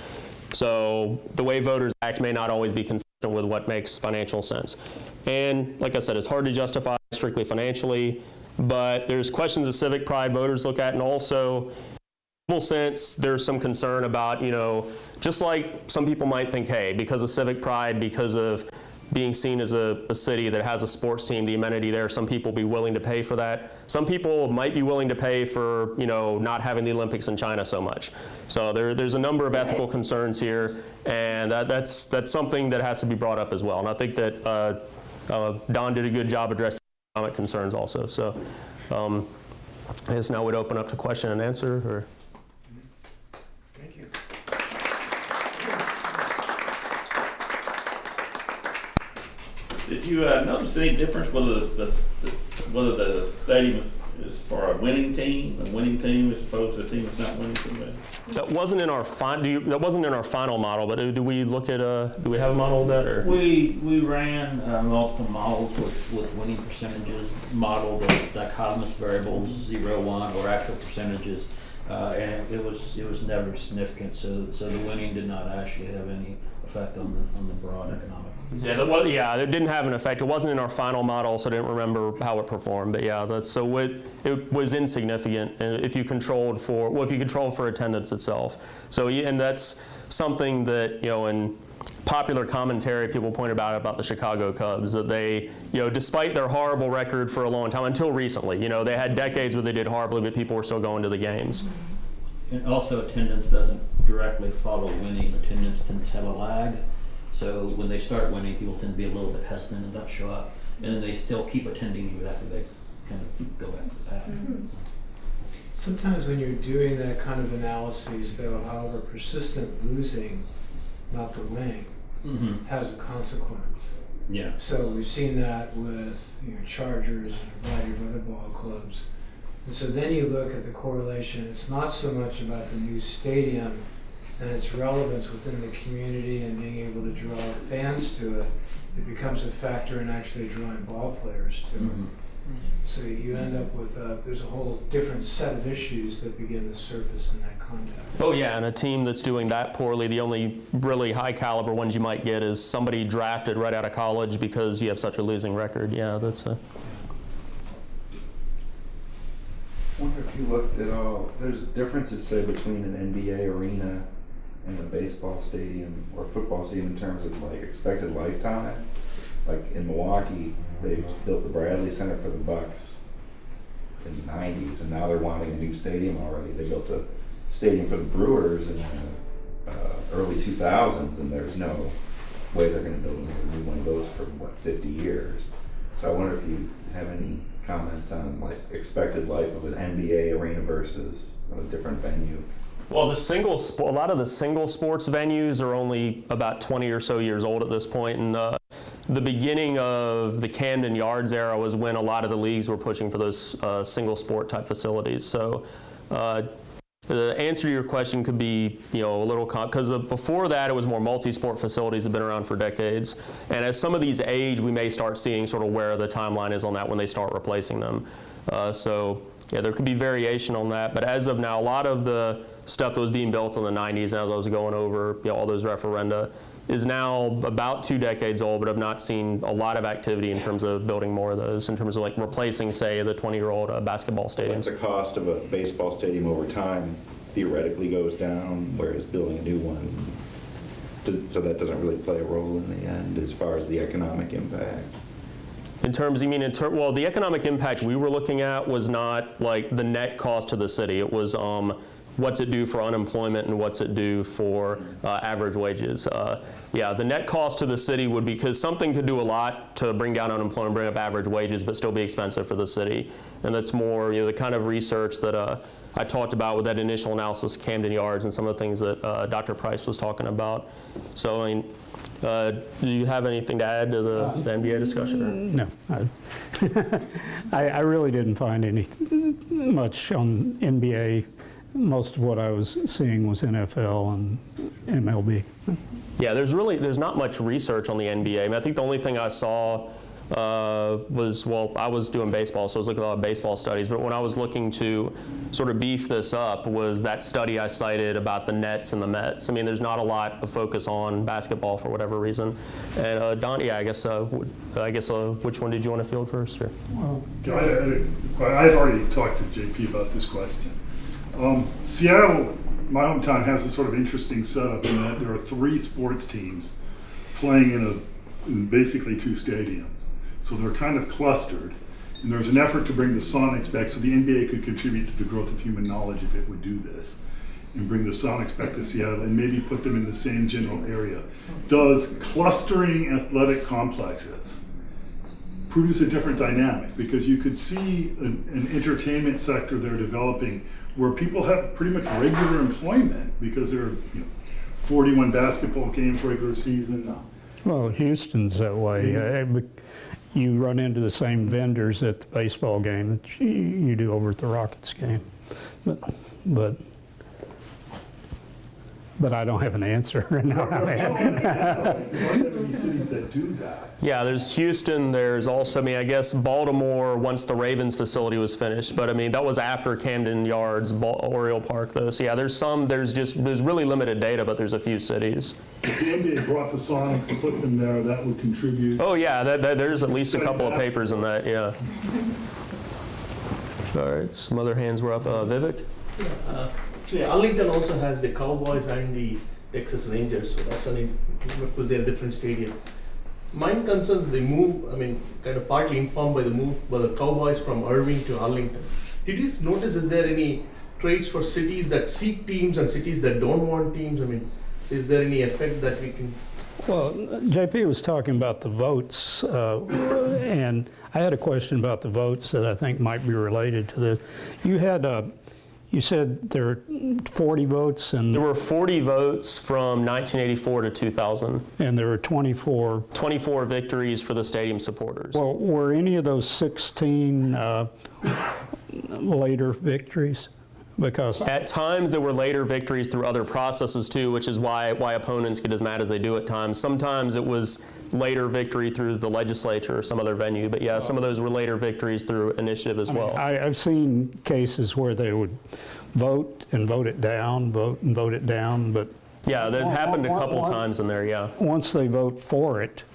S4: So the way voters act may not always be consistent with what makes financial sense. And like I said, it's hard to justify strictly financially, but there's questions of civic pride voters look at, and also, in a civil sense, there's some concern about, just like some people might think, hey, because of civic pride, because of being seen as a city that has a sports team, the amenity there, some people be willing to pay for that. Some people might be willing to pay for, not having the Olympics in China so much. So there's a number of ethical concerns here, and that's something that has to be brought up as well. And I think that Don did a good job addressing economic concerns also. So I guess now we'd open up to question and answer. Or
S2: Thank you.
S6: Did you notice any difference whether the stadium is for a winning team as opposed to a team that's not winning too well?
S4: that wasn't in our final model, but do we look at do we have a model of that? Or?
S7: We ran multiple models with winning percentages, modeled dichotomous variables, 0, 1, or actual percentages, and it was never significant. So the winning did not actually have any effect on the broad economic
S4: Yeah, it didn't have an effect. It wasn't in our final model, so I didn't remember how it performed. But yeah, it was insignificant if you controlled for attendance itself. So and that's something that in popular commentary people point about the Chicago Cubs, that they despite their horrible record for a long time until recently, they had decades where they did horribly, but people were still going to the games.
S7: And also, attendance doesn't directly follow winning. Attendance tends to have a lag. So when they start winning, people tend to be a little bit hesitant and not show up. And then they still keep attending even after they kind of go after that.
S1: Mm-hmm.
S2: Sometimes when you're doing that kind of analyses, though, however persistent losing, not the winning,
S7: Mm-hmm.
S2: has a consequence.
S7: Yeah.
S2: So we've seen that with Chargers and a variety of other ball clubs. And so then you look at the correlation. It's not so much about the new stadium and its relevance within the community and being able to draw fans to it. It becomes a factor in actually drawing ball players to
S7: Mm-hmm.
S2: it. So you end up with there's a whole different set of issues that begin to surface in that context.
S4: Oh yeah, and a team that's doing that poorly, the only really high caliber ones you might get is somebody drafted right out of college because you have such a losing record. Yeah, that's a...
S8: I wonder if you looked at all, there's differences, say, between an NBA arena and a baseball stadium or football stadium in terms of like expected lifetime. Like in Milwaukee, they built the Bradley Center for the Bucks in the 90s, and now they're wanting a new stadium already. They built a stadium for the Brewers in the early 2000s, and there's no way they're going to build a new one of those for, 50 years. So I wonder if you have any comments on like expected life of an NBA arena versus a different venue.
S4: Well, a lot of the single sports venues are only about 20 or so years old at this point, and the beginning of the Camden Yards era was when a lot of the leagues were pushing for those single sport type facilities. So the answer to your question could be, a little, because before that it was more multi-sport facilities that have been around for decades. And as some of these age, we may start seeing sort of where the timeline is on that when they start replacing them. So yeah, there could be variation on that. But as of now, a lot of the stuff that was being built in the 90s, and as I was going over all those referenda, is now about 2 decades old, but I've not seen a lot of activity in terms of building more of those, in terms of like replacing, say, the 20-year-old basketball stadiums.
S8: The cost of a baseball stadium over time theoretically goes down, whereas building a new one, so that doesn't really play a role in the end as far as the economic impact.
S4: In terms, well, the economic impact we were looking at was not like the net cost to the city. It was what's it do for unemployment and what's it do for average wages. Yeah, the net cost to the city would be, because something could do a lot to bring down unemployment, bring up average wages, but still be expensive for the city. And that's more, the kind of research that I talked about with that initial analysis of Camden Yards and some of the things that Dr. Price was talking about. So, do you have anything to add to the NBA discussion? Or?
S3: No, I really didn't find much on NBA. Most of what I was seeing was NFL and MLB.
S4: Yeah, there's not much research on the NBA. I think the only thing I saw was, I was doing baseball, so I was looking at a lot of baseball studies, but when I was looking to sort of beef this up was that study I cited about the Nets and the Mets. There's not a lot of focus on basketball for whatever reason. And Don, yeah, I guess which one did you want to field first? Or?
S9: I've already talked to JP about this question. Seattle, my hometown, has a sort of interesting setup in that there are 3 sports teams playing in basically 2 stadiums. So they're kind of clustered. And there's an effort to bring the Sonics back so the NBA could contribute to the growth of human knowledge if it would do this, and bring the Sonics back to Seattle and maybe put them in the same general area. Does clustering athletic complexes produce a different dynamic? Because you could see an entertainment sector they're developing where people have pretty much regular employment because there are 41 basketball games regular season.
S3: Well, Houston's that way. You run into the same vendors at the baseball game that you do over at the Rockets game. But but I don't have an answer. No, I mean,
S9: There aren't that many cities that do that.
S4: Yeah, there's Houston, there's also, I mean, I guess Baltimore, once the Ravens facility was finished, but I mean, that was after Camden Yards, Oriole Park, though. So yeah, there's really limited data, but there's a few cities.
S9: If the NBA brought the Sonics and put them there, that would contribute.
S4: Oh yeah, there's at least a couple of papers in that, yeah. All right, some other hands were up. Vivek?
S10: Actually, Arlington also has the Cowboys and the Texas Rangers, so that's because they're different stadium. Mine concerns the move, I mean, kind of partly informed by the move by the Cowboys from Irving to Arlington. Did you notice, is there any traits for cities that seek teams and cities that don't want teams? I mean, is there any effect that we can?
S3: well, JP was talking about the votes, and I had a question about the votes that I think might be related to this. You said there were 40 votes,
S4: There were 40 votes from 1984 to 2000.
S3: and there were 24.
S4: 24 victories for the stadium supporters.
S3: Well, were any of those 16 later victories? Because
S4: At times, there were later victories through other processes too, which is why opponents get as mad as they do at times. Sometimes it was later victory through the legislature or some other venue, but yeah, some of those were later victories through initiative as well.
S3: I've seen cases where they would vote and vote it down, vote and vote it down, but
S4: Yeah, that happened a couple times in there, yeah.
S3: once they vote for it,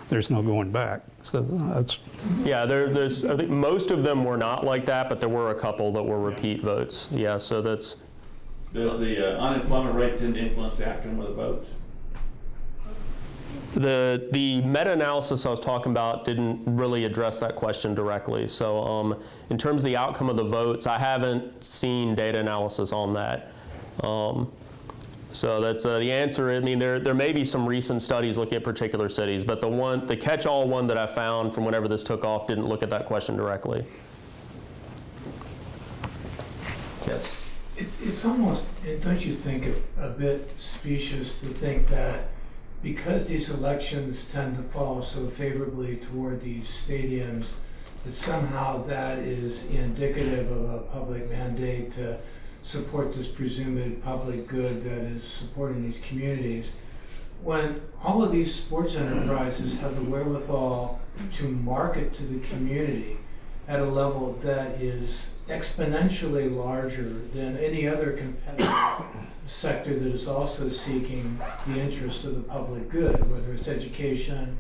S3: there's no going back. So that's,
S4: Yeah, I think most of them were not like that, but there were a couple that were repeat votes. Yeah, so that's,
S6: Does the unemployment rate tend to influence the outcome of the votes?
S4: the meta-analysis I was talking about didn't really address that question directly. So in terms of the outcome of the votes, I haven't seen data analysis on that. So that's the answer. I mean, there may be some recent studies looking at particular cities, but the catch-all one that I found from whenever this took off didn't look at that question directly. Yes.
S2: It's almost, don't you think, a bit specious to think that because these elections tend to fall so favorably toward these stadiums, that somehow that is indicative of a public mandate to support this presumed public good that is supporting these communities, when all of these sports enterprises have the wherewithal to market to the community at a level that is exponentially larger than any other competitive sector that is also seeking the interest of the public good, whether it's education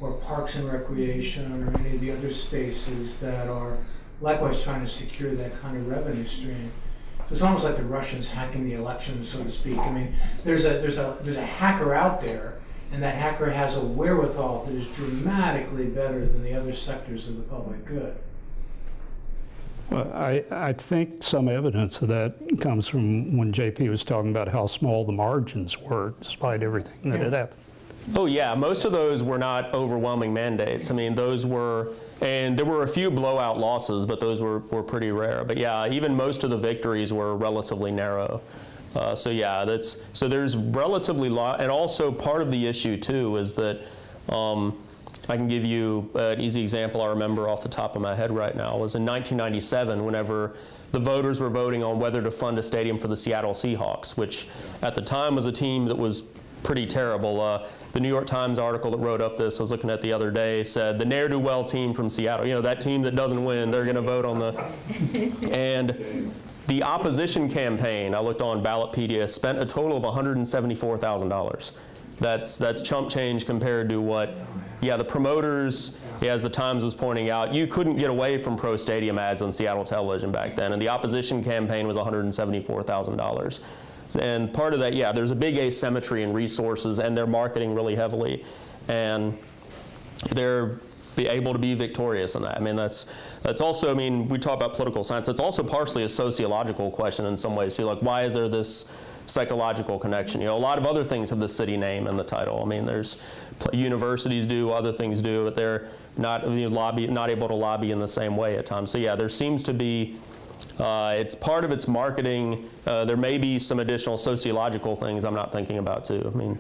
S2: or parks and recreation or any of the other spaces that are likewise trying to secure that kind of revenue stream. So it's almost like the Russians hacking the election, so to speak. I mean, there's a hacker out there, and that hacker has a wherewithal that is dramatically better than the other sectors of the public good.
S3: well, I think some evidence of that comes from when JP was talking about how small the margins were, despite everything that had happened.
S4: Oh yeah, most of those were not overwhelming mandates. I mean, those were, and there were a few blowout losses, but those were pretty rare. But yeah, even most of the victories were relatively narrow. So yeah, so there's relatively and also part of the issue too is that I can give you an easy example I remember off the top of my head right now was in 1997 whenever the voters were voting on whether to fund a stadium for the Seattle Seahawks, which at the time was a team that was pretty terrible. The New York Times article that wrote up this, I was looking at the other day, said the ne'er-do-well team from Seattle, you know, that team that doesn't win, they're going to vote on the, and the opposition campaign, I looked on Ballotpedia, spent a total of $174,000. That's chump change compared to what, yeah, the promoters, yeah, as the Times was pointing out, you couldn't get away from pro stadium ads on Seattle television back then, and the opposition campaign was $174,000. And part of that, yeah, there's a big asymmetry in resources, and they're marketing really heavily, and they're able to be victorious in that. I mean, that's also, I mean, we talk about political science. It's also partially a sociological question in some ways too. Like, why is there this psychological connection? You know, a lot of other things have the city name in the title. I mean, there's universities do, other things do, but they're not not able to lobby in the same way at times. So yeah, there seems to be. It's part of its marketing. There may be some additional sociological things I'm not thinking about too. I mean,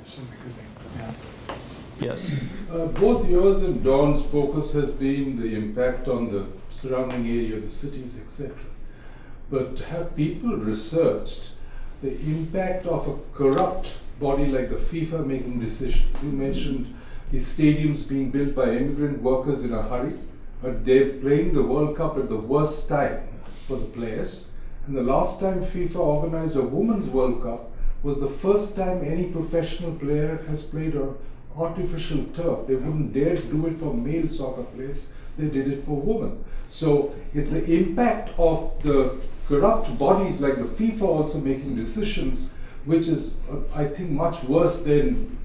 S4: yes.
S11: Both yours and Don's focus has been the impact on the surrounding area, the cities, etc. But have people researched the impact of a corrupt body like the FIFA making decisions. You mentioned the stadiums being built by immigrant workers in a hurry, but they're playing the World Cup at the worst time for the players. And the last time FIFA organized a Women's World Cup was the first time any professional player has played on artificial turf. They wouldn't dare do it for male soccer players, they did it for women. So it's the impact of the corrupt bodies like the FIFA also making decisions, which is, I think, much worse than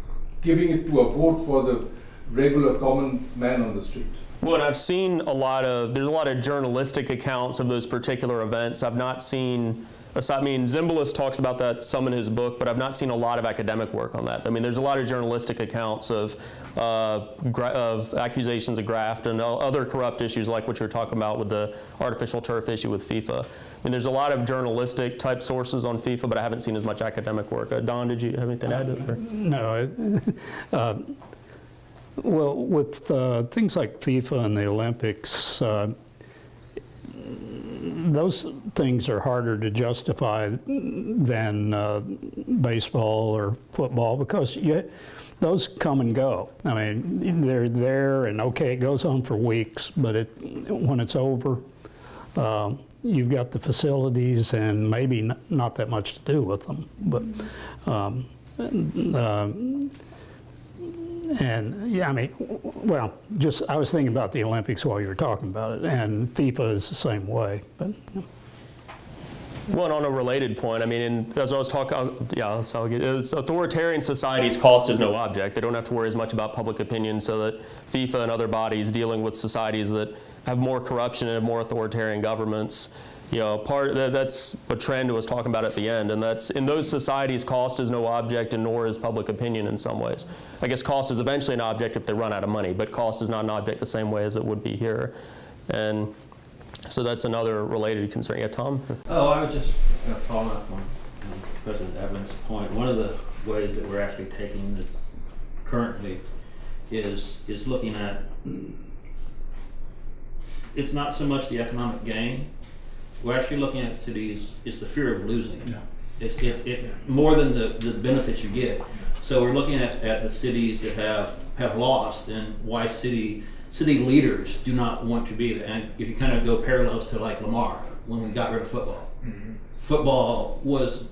S11: giving it to a vote for the regular common man on the street.
S4: Well, and I've seen there's a lot of journalistic accounts of those particular events. I've not seen, Zimbalist talks about that some in his book, but I've not seen a lot of academic work on that. I mean, there's a lot of journalistic accounts of accusations of graft and other corrupt issues like what you're talking about with the artificial turf issue with FIFA. I mean, there's a lot of journalistic type sources on FIFA, but I haven't seen as much academic work. Don, did you have anything to add to that?
S3: No. Well, with things like FIFA and the Olympics, those things are harder to justify than baseball or football because those come and go. I mean, they're there and okay, it goes on for weeks, but when it's over, you've got the facilities and maybe not that much to do with them. But and yeah, I mean, well, I was thinking about the Olympics while you were talking about it, and FIFA is the same way. But
S4: well, and on a related point, I mean, as I was talking, authoritarian societies, cost is no object. They don't have to worry as much about public opinion, so that FIFA and other bodies dealing with societies that have more corruption and have more authoritarian governments, that's a trend I was talking about at the end, and that's in those societies, cost is no object, and nor is public opinion in some ways. I guess cost is eventually an object if they run out of money, but cost is not an object the same way as it would be here, and so that's another related concern. Yeah, Tom?
S7: Oh, I was just going to follow up on President Evans' point. One of the ways that we're actually taking this currently is looking at, it's not so much the economic gain. We're actually looking at cities, it's the fear of losing. Yeah. It's more than the benefits you get. So we're looking at the cities that have lost and why city leaders do not want to be there. And if you kind of go parallels to like Lamar, when we got rid of football. Mm-hmm. Football was,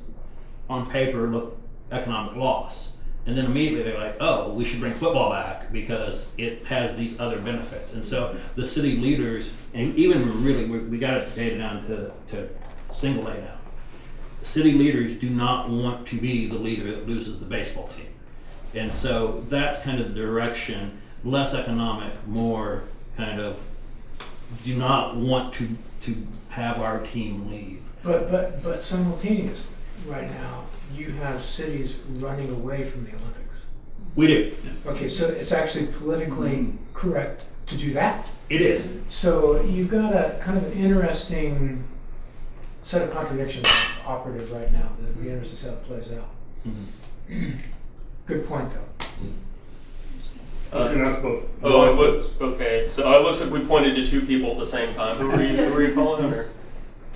S7: on paper, looked economic loss. And then immediately they're like, oh, we should bring football back because it has these other benefits. And so the city leaders, and even really, we got it data down to single A now. City leaders do not want to be the leader that loses the baseball team. And so that's kind of the direction, less economic, more kind of do not want to have our team leave.
S2: But simultaneously, right now, you have cities running away from the Olympics.
S7: We do.
S2: Okay, so it's actually politically correct to do that.
S7: It is.
S2: So you've got a kind of an interesting set of contradictions operative right now. That would be interesting to see how it plays out. Mm-hmm. Good point, though.
S9: I was going to ask both.
S4: Okay. So it looks like we pointed to two people at the same time. Who were you calling? Or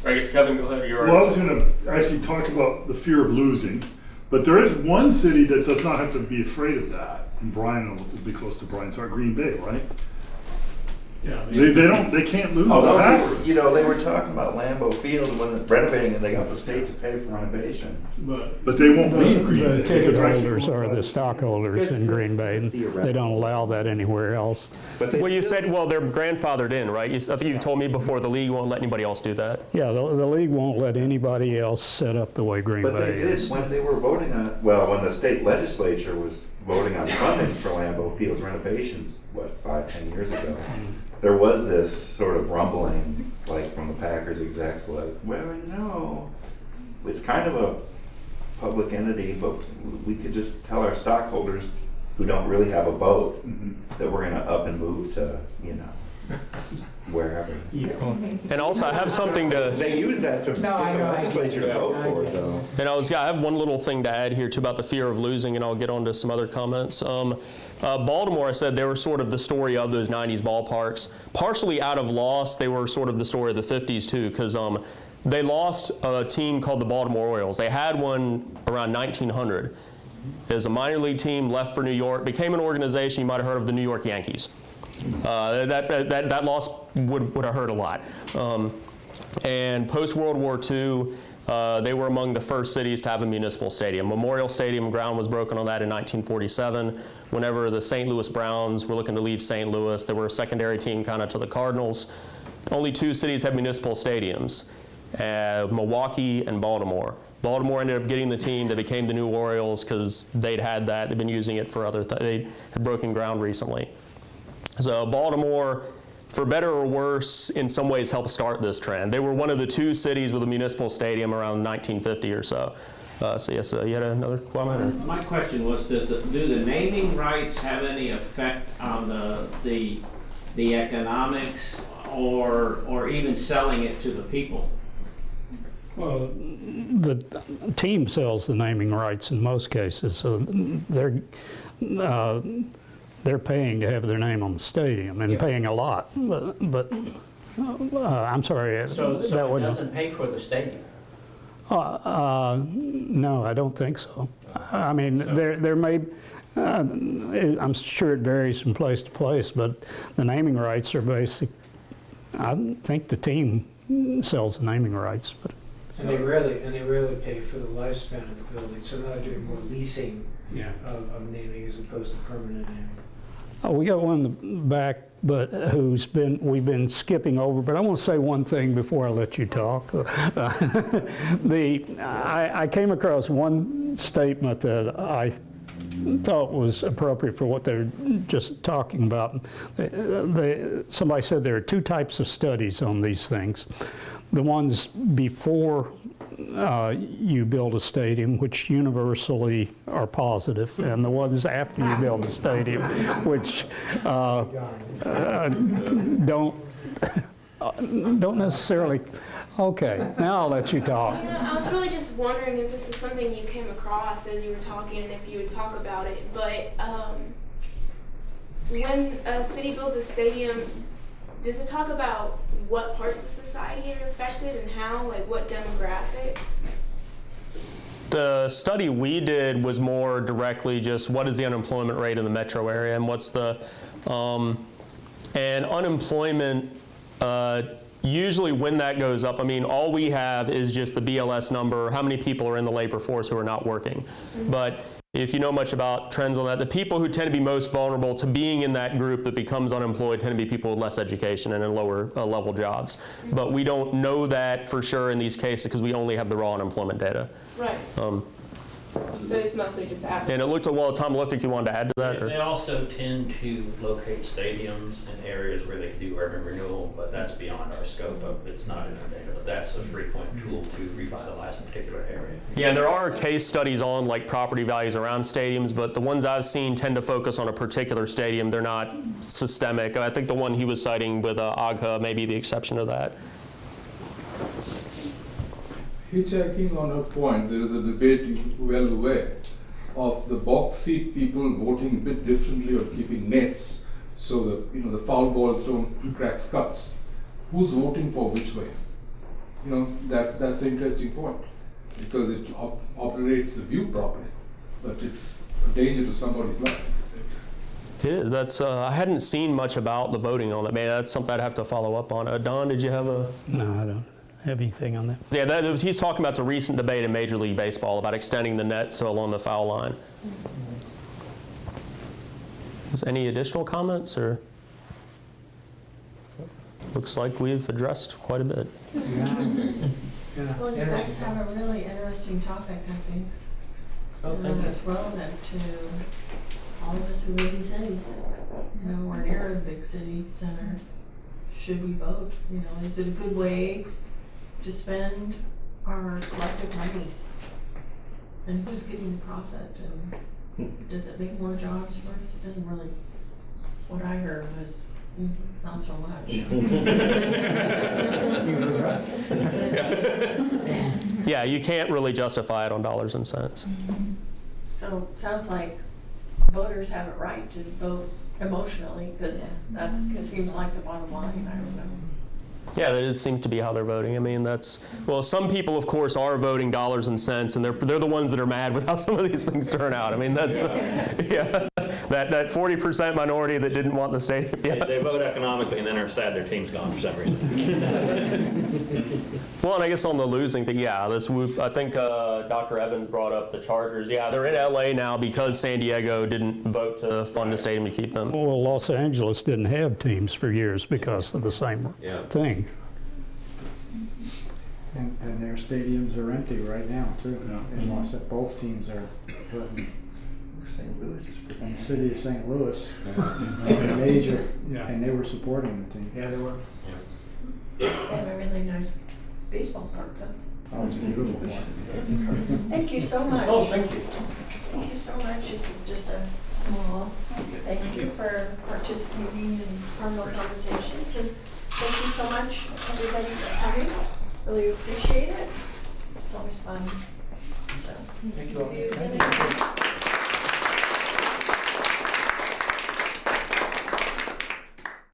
S4: I guess Kevin, go ahead.
S9: Well, I was going to actually talk about the fear of losing, but there is one city that does not have to be afraid of that. And Brian will be close to Brian. It's our Green Bay, right?
S10: Yeah.
S9: They can't lose.
S8: They were talking about Lambeau Field and when they're renovating it, they got the state to pay for renovation.
S9: But they won't leave Green Bay.
S3: The ticket holders are the stockholders in Green Bay. They don't allow that anywhere else.
S4: Well, you said, they're grandfathered in, right? I think you told me before the league won't let anybody else do that.
S3: Yeah, the league won't let anybody else set up the way Green Bay is.
S8: But they did when they were voting on, when the state legislature was voting on funding for Lambeau Field's renovations, 5-10 years ago, there was this sort of rumbling, like from the Packers execs, like, it's kind of a public entity, but we could just tell our stockholders who don't really have a vote that we're going to up and move to, wherever.
S4: And also, I have something to.
S8: They use that to get the legislature to vote for it, though.
S4: And I have one little thing to add here too about the fear of losing, and I'll get on to some other comments. Baltimore, I said they were sort of the story of those 90s ballparks. Partially out of loss, they were sort of the story of the 50s too, because they lost a team called the Baltimore Orioles. They had one around 1900. It was a minor league team, left for New York, became an organization. You might have heard of the New York Yankees. That loss would have hurt a lot. And post-World War II, they were among the first cities to have a municipal stadium. Memorial Stadium ground was broken on that in 1947. Whenever the St. Louis Browns were looking to leave St. Louis, they were a secondary team kind of to the Cardinals. Only 2 cities had municipal stadiums, Milwaukee and Baltimore. Baltimore ended up getting the team that became the new Orioles because they'd had that. They'd been using it for other things. They had broken ground recently. So Baltimore, for better or worse, in some ways helped start this trend. They were one of the 2 cities with a municipal stadium around 1950 or so. So yes, you had another comment? Or?
S12: My question was, do the naming rights have any effect on the economics or even selling it to the people?
S3: Well, the team sells the naming rights in most cases, so they're paying to have their name on the stadium and paying a lot. But I'm sorry,
S12: So
S3: that
S12: it
S3: wouldn't.
S12: doesn't pay for the stadium?
S3: No, I don't think so. I mean, there may. I'm sure it varies from place to place, but the naming rights are basic. I think the team sells the naming rights, but.
S2: And they rarely pay for the lifespan of the building, so they're doing more leasing of naming as opposed to permanent naming.
S3: Oh, we got one in the back, but we've been skipping over, but I want to say one thing before I let you talk. I came across one statement that I thought was appropriate for what they're just talking about. Somebody said there are 2 types of studies on these things. The ones before you build a stadium, which universally are positive, and the ones after you build a stadium, which don't necessarily. Okay, now I'll let you talk.
S13: You know, I was really just wondering if this is something you came across as you were talking, and if you would talk about it. But when a city builds a stadium, does it talk about what parts of society are affected and how, like what demographics?
S4: The study we did was more directly just what is the unemployment rate in the metro area and what's the, and unemployment, usually when that goes up, I mean, all we have is just the BLS number, how many people are in the labor force who are not working. But if you know much about trends on that, the people who tend to be most vulnerable to being in that group that becomes unemployed tend to be people with less education and in lower level jobs. But we don't know that for sure in these cases because we only have the raw unemployment data.
S13: Right. So it's mostly just average.
S4: And it looked, well, Tom, looked like you wanted to add to that? Or?
S7: They also tend to locate stadiums in areas where they can do urban renewal, but that's beyond our scope of, it's not in our data, but that's a frequent tool to revitalize a particular area.
S4: Yeah, there are case studies on like property values around stadiums, but the ones I've seen tend to focus on a particular stadium. They're not systemic. I think the one he was citing with Agha may be the exception to that.
S11: Hitchhiking on a point, there is a debate, you're well aware, of the box seat people voting a bit differently or keeping nets so that the foul balls don't crack skulls. Who's voting for which way? That's an interesting point because it operates the view properly, but it's a danger to somebody's life at the same time.
S4: It is. That's I hadn't seen much about the voting on that. Maybe that's something I'd have to follow up on. Don, did you have a?
S3: No, I don't have anything on that.
S4: Yeah, he's talking about the recent debate in Major League Baseball about extending the net so along the foul line. Is any additional comments or? Looks like we've addressed quite a bit.
S1: Well, you guys have a really interesting topic, I think.
S10: Oh, thank you.
S1: That's relevant to all of us who live in cities, or near a big city center. Should we vote? Is it a good way to spend our collective monies? And who's getting the profit? And does it make more jobs for us? It doesn't really. What I heard was not so much.
S4: Yeah, you can't really justify it on dollars and cents.
S1: So sounds like voters have it right to vote emotionally because that seems like the bottom line. I don't know.
S4: Yeah, that does seem to be how they're voting. I mean, well, some people, of course, are voting dollars and cents, and they're the ones that are mad with how some of these things turn out. I mean, that's, yeah, that 40% minority that didn't want the stadium. Yeah.
S12: They vote economically and then are sad their team's gone for some reason.
S4: Well, and I guess on the losing thing, yeah, I think Dr. Evans brought up the Chargers. Yeah, they're in LA now because San Diego didn't vote to fund the stadium to keep them.
S3: Well, Los Angeles didn't have teams for years because of the same thing.
S5: And their stadiums are empty right now too. And both teams are.
S8: St. Louis is pretty.
S5: And the city of St. Louis, major, and they were supporting the team.
S2: Yeah, they were.
S1: They have a really nice baseball park though.
S5: Oh, it's beautiful.
S1: Thank you so much.
S10: Oh, thank you.
S1: Thank you so much. This is just a small, thank you for participating in Cardinal Conversations, and thank you so much, everybody, for coming. Really appreciate it. It's always fun. So,
S2: Thank you all.
S1: see you again.